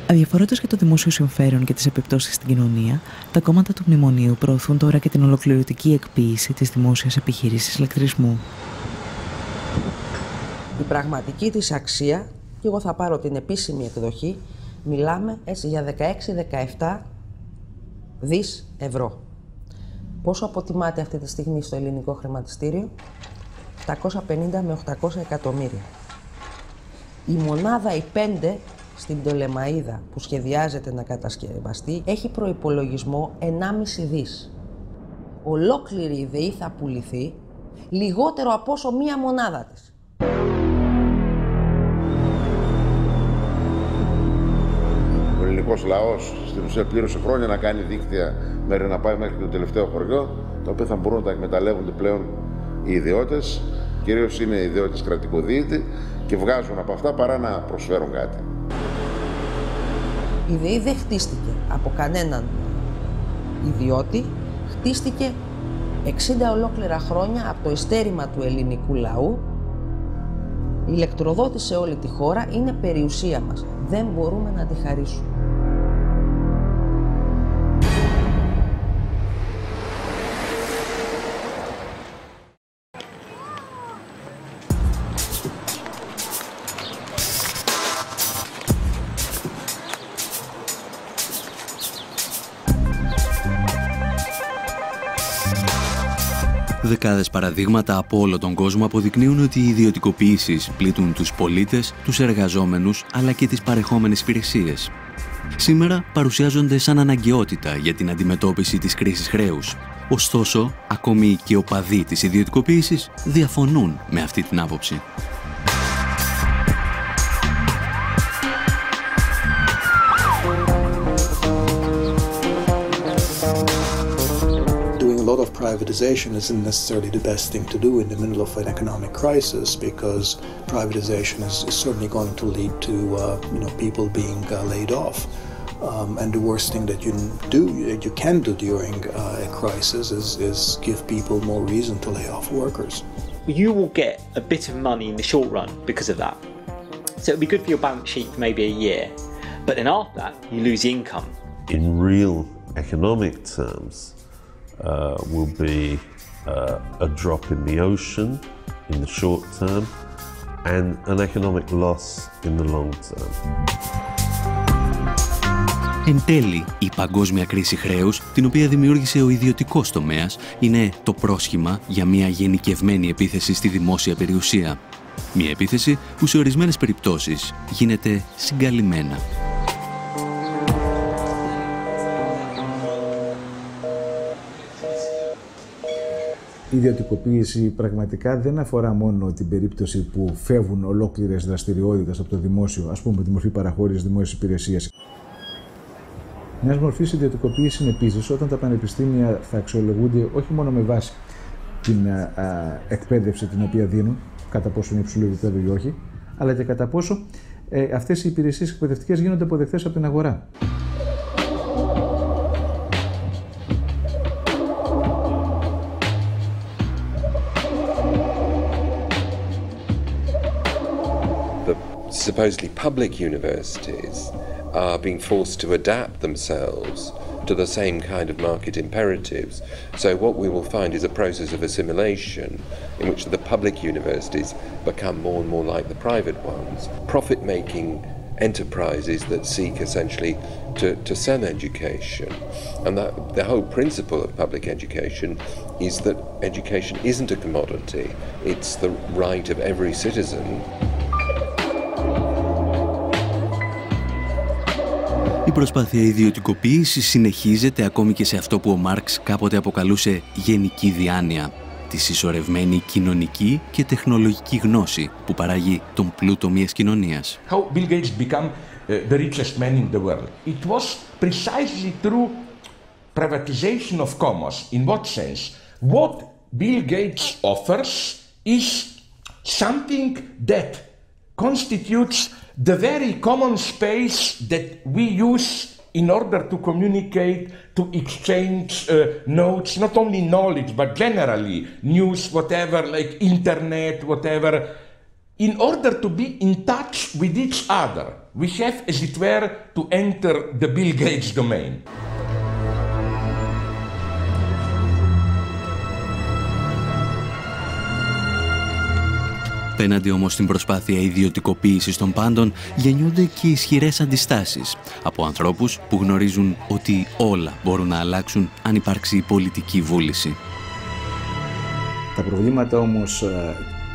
Αδιαφορώντας για το δημόσιο συμφέρον και τις επιπτώσεις στην κοινωνία, τα κόμματα του Μνημονίου προωθούν τώρα και την ολοκληρωτική εκποίηση της δημόσιας επιχείρησης ηλεκτρισμού. Η πραγματική της αξία, και εγώ θα πάρω την επίσημη εκδοχή, μιλάμε έτσι για 16-17 δις ευρώ. Πόσο αποτιμάται αυτή τη στιγμή στο ελληνικό χρηματιστήριο? 750 με 800 εκατομμύρια. Η μονάδα, η 5, στην Πτολεμαΐδα που σχεδιάζεται να κατασκευαστεί, έχει προϋπολογισμό 1,5 δις. Ολόκληρη η ΔΕΗ θα πουληθεί λιγότερο από όσο μία μονάδα της. Ο ελληνικός λαός στην ουσία πλήρωσε χρόνια να κάνει δίκτυα μέχρι να πάει μέχρι το τελευταίο χωριό, τα οποία θα μπορούν να τα εκμεταλλεύονται πλέον οι ιδιώτες, κυρίως είναι οι ιδιώτες κρατικοδίαιτοι, και βγάζουν από αυτά παρά να προσφέρουν κάτι. Η ΔΕΗ δεν χτίστηκε από κανέναν ιδιώτη, χτίστηκε 60 ολόκληρα χρόνια από το ειστέρημα του ελληνικού λαού. Η ηλεκτροδότηση σε όλη τη χώρα είναι περιουσία μας. Δεν μπορούμε να τη χαρίσουμε. Δεκάδες παραδείγματα από όλο τον κόσμο αποδεικνύουν ότι οι ιδιωτικοποιήσεις πλήττουν τους πολίτες, τους εργαζόμενους, αλλά και τις παρεχόμενες υπηρεσίες. Σήμερα παρουσιάζονται σαν αναγκαιότητα για την αντιμετώπιση της κρίσης χρέους. Ωστόσο, ακόμη και οι οπαδοί της ιδιωτικοποίησης διαφωνούν με αυτή την άποψη. A lot of privatization isn't necessarily the best thing to do in the middle of an economic crisis, because privatization is certainly going to lead to people being laid off. And the worst thing that you can do during a crisis is give people more reason to lay off workers. You will get a bit of money in the short run because of that. So it'll be good for your balance sheet for maybe a year, but then after that you lose income. In real economic terms, will be a drop in the ocean in the short term and an economic loss in the long term. Εν τέλει, η παγκόσμια κρίση χρέους, την οποία δημιούργησε ο ιδιωτικός τομέας, είναι το πρόσχημα για μια γενικευμένη επίθεση στη δημόσια περιουσία. Μια επίθεση που σε ορισμένες περιπτώσεις γίνεται συγκαλυμμένα. Η ιδιωτικοποίηση πραγματικά δεν αφορά μόνο την περίπτωση που φεύγουν ολόκληρες δραστηριότητες από το δημόσιο, ας πούμε τη μορφή παραχώρησης δημόσιας υπηρεσίας. Μια μορφή ιδιωτικοποίηση είναι επίσης όταν τα πανεπιστήμια θα αξιολογούνται όχι μόνο με βάση την εκπαίδευση την οποία δίνουν, κατά πόσο είναι υψηλού επίπεδου ή όχι, αλλά και κατά πόσο αυτές οι υπηρεσίες εκπαιδευτικές γίνονται αποδεκτές από την αγορά. Supposedly public universities are being forced to adapt themselves to the same kind of market imperatives. So what we will find is a process of assimilation in which the public universities become more and more like the private ones, profit-making enterprises that seek essentially to sell education. And that the whole principle of public education is that education isn't a commodity, it's the right of every citizen. Η προσπάθεια ιδιωτικοποίησης συνεχίζεται ακόμη και σε αυτό που ο Μάρξ κάποτε αποκαλούσε γενική διάνοια, τη συσσωρευμένη κοινωνική και τεχνολογική γνώση που παράγει τον πλούτο μιας κοινωνίας. How Bill Gates became the richest man in the world. It was precisely through privatization of commerce. In what sense? What Bill Gates offers is something that constitutes the very common space that we use in order to communicate, to exchange notes, not only knowledge, but generally news, whatever, like internet, whatever. In order to be in touch with each other, we have, as it were, to enter the Bill Gates domain. Απέναντι όμως στην προσπάθεια ιδιωτικοποίησης των πάντων γεννιούνται και ισχυρές αντιστάσεις από ανθρώπους που γνωρίζουν ότι όλα μπορούν να αλλάξουν αν υπάρξει πολιτική βούληση. Τα προβλήματα όμως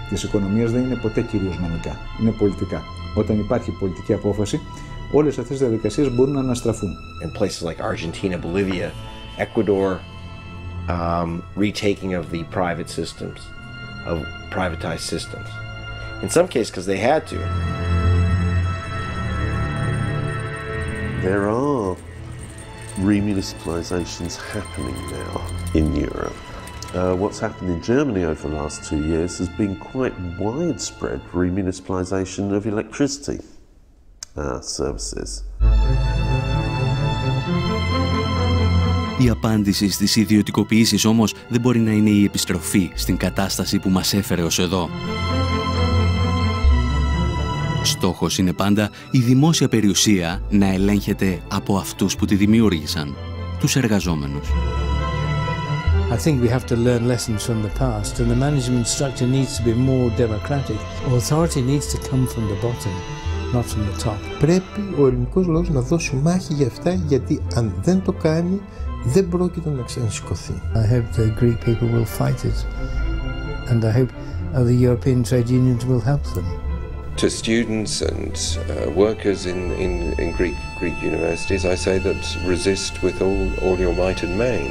της οικονομίας δεν είναι ποτέ κυρίως νομικά, είναι πολιτικά. Όταν υπάρχει πολιτική απόφαση, όλες αυτές οι διαδικασίες μπορούν να αναστραφούν. In places like Argentina, Bolivia, Ecuador, retaking of the private systems, of privatized systems. In some cases, because they had to. There are remunicipalizations happening now in Europe. What's happened in Germany over the last 2 years has been quite widespread remunicipalization of electricity services. Η απάντηση στις ιδιωτικοποιήσεις όμως δεν μπορεί να είναι η επιστροφή στην κατάσταση που μας έφερε ως εδώ. Στόχος είναι πάντα η δημόσια περιουσία να ελέγχεται από αυτούς που τη δημιούργησαν, τους εργαζόμενους. I think we have to learn lessons from the past and the management structure needs to be more democratic. Authority needs to come from the bottom, not from the top. Πρέπει ο ελληνικός λαός να δώσει μάχη για αυτά, γιατί αν δεν το κάνει δεν πρόκειται να ξανασηκωθεί. I hope the Greek people will fight it and I hope the European trade unions will help them. To students and workers in Greek universities, I say that resist with all your might and main.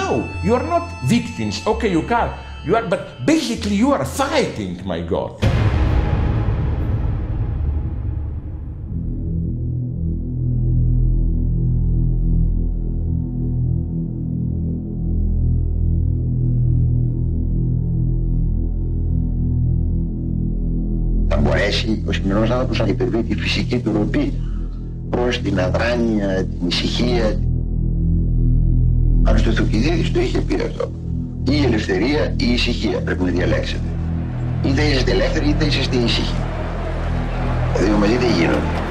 No, you are not victims. Okay, you are, but basically you are fighting, my God. Μπορέσει ο σημερινός άνθρωπος να υπερβεί τη φυσική του ροπή προς την αδράνεια, την ησυχία. Αν στο Θουκυδίδης το είχε πει αυτό. Ή η ελευθερία ή η ησυχία πρέπει να διαλέξετε. Είτε είσαστε ελεύθεροι είτε είσαστε ήσυχοι. Τα δύο μαζί δεν γίνονται.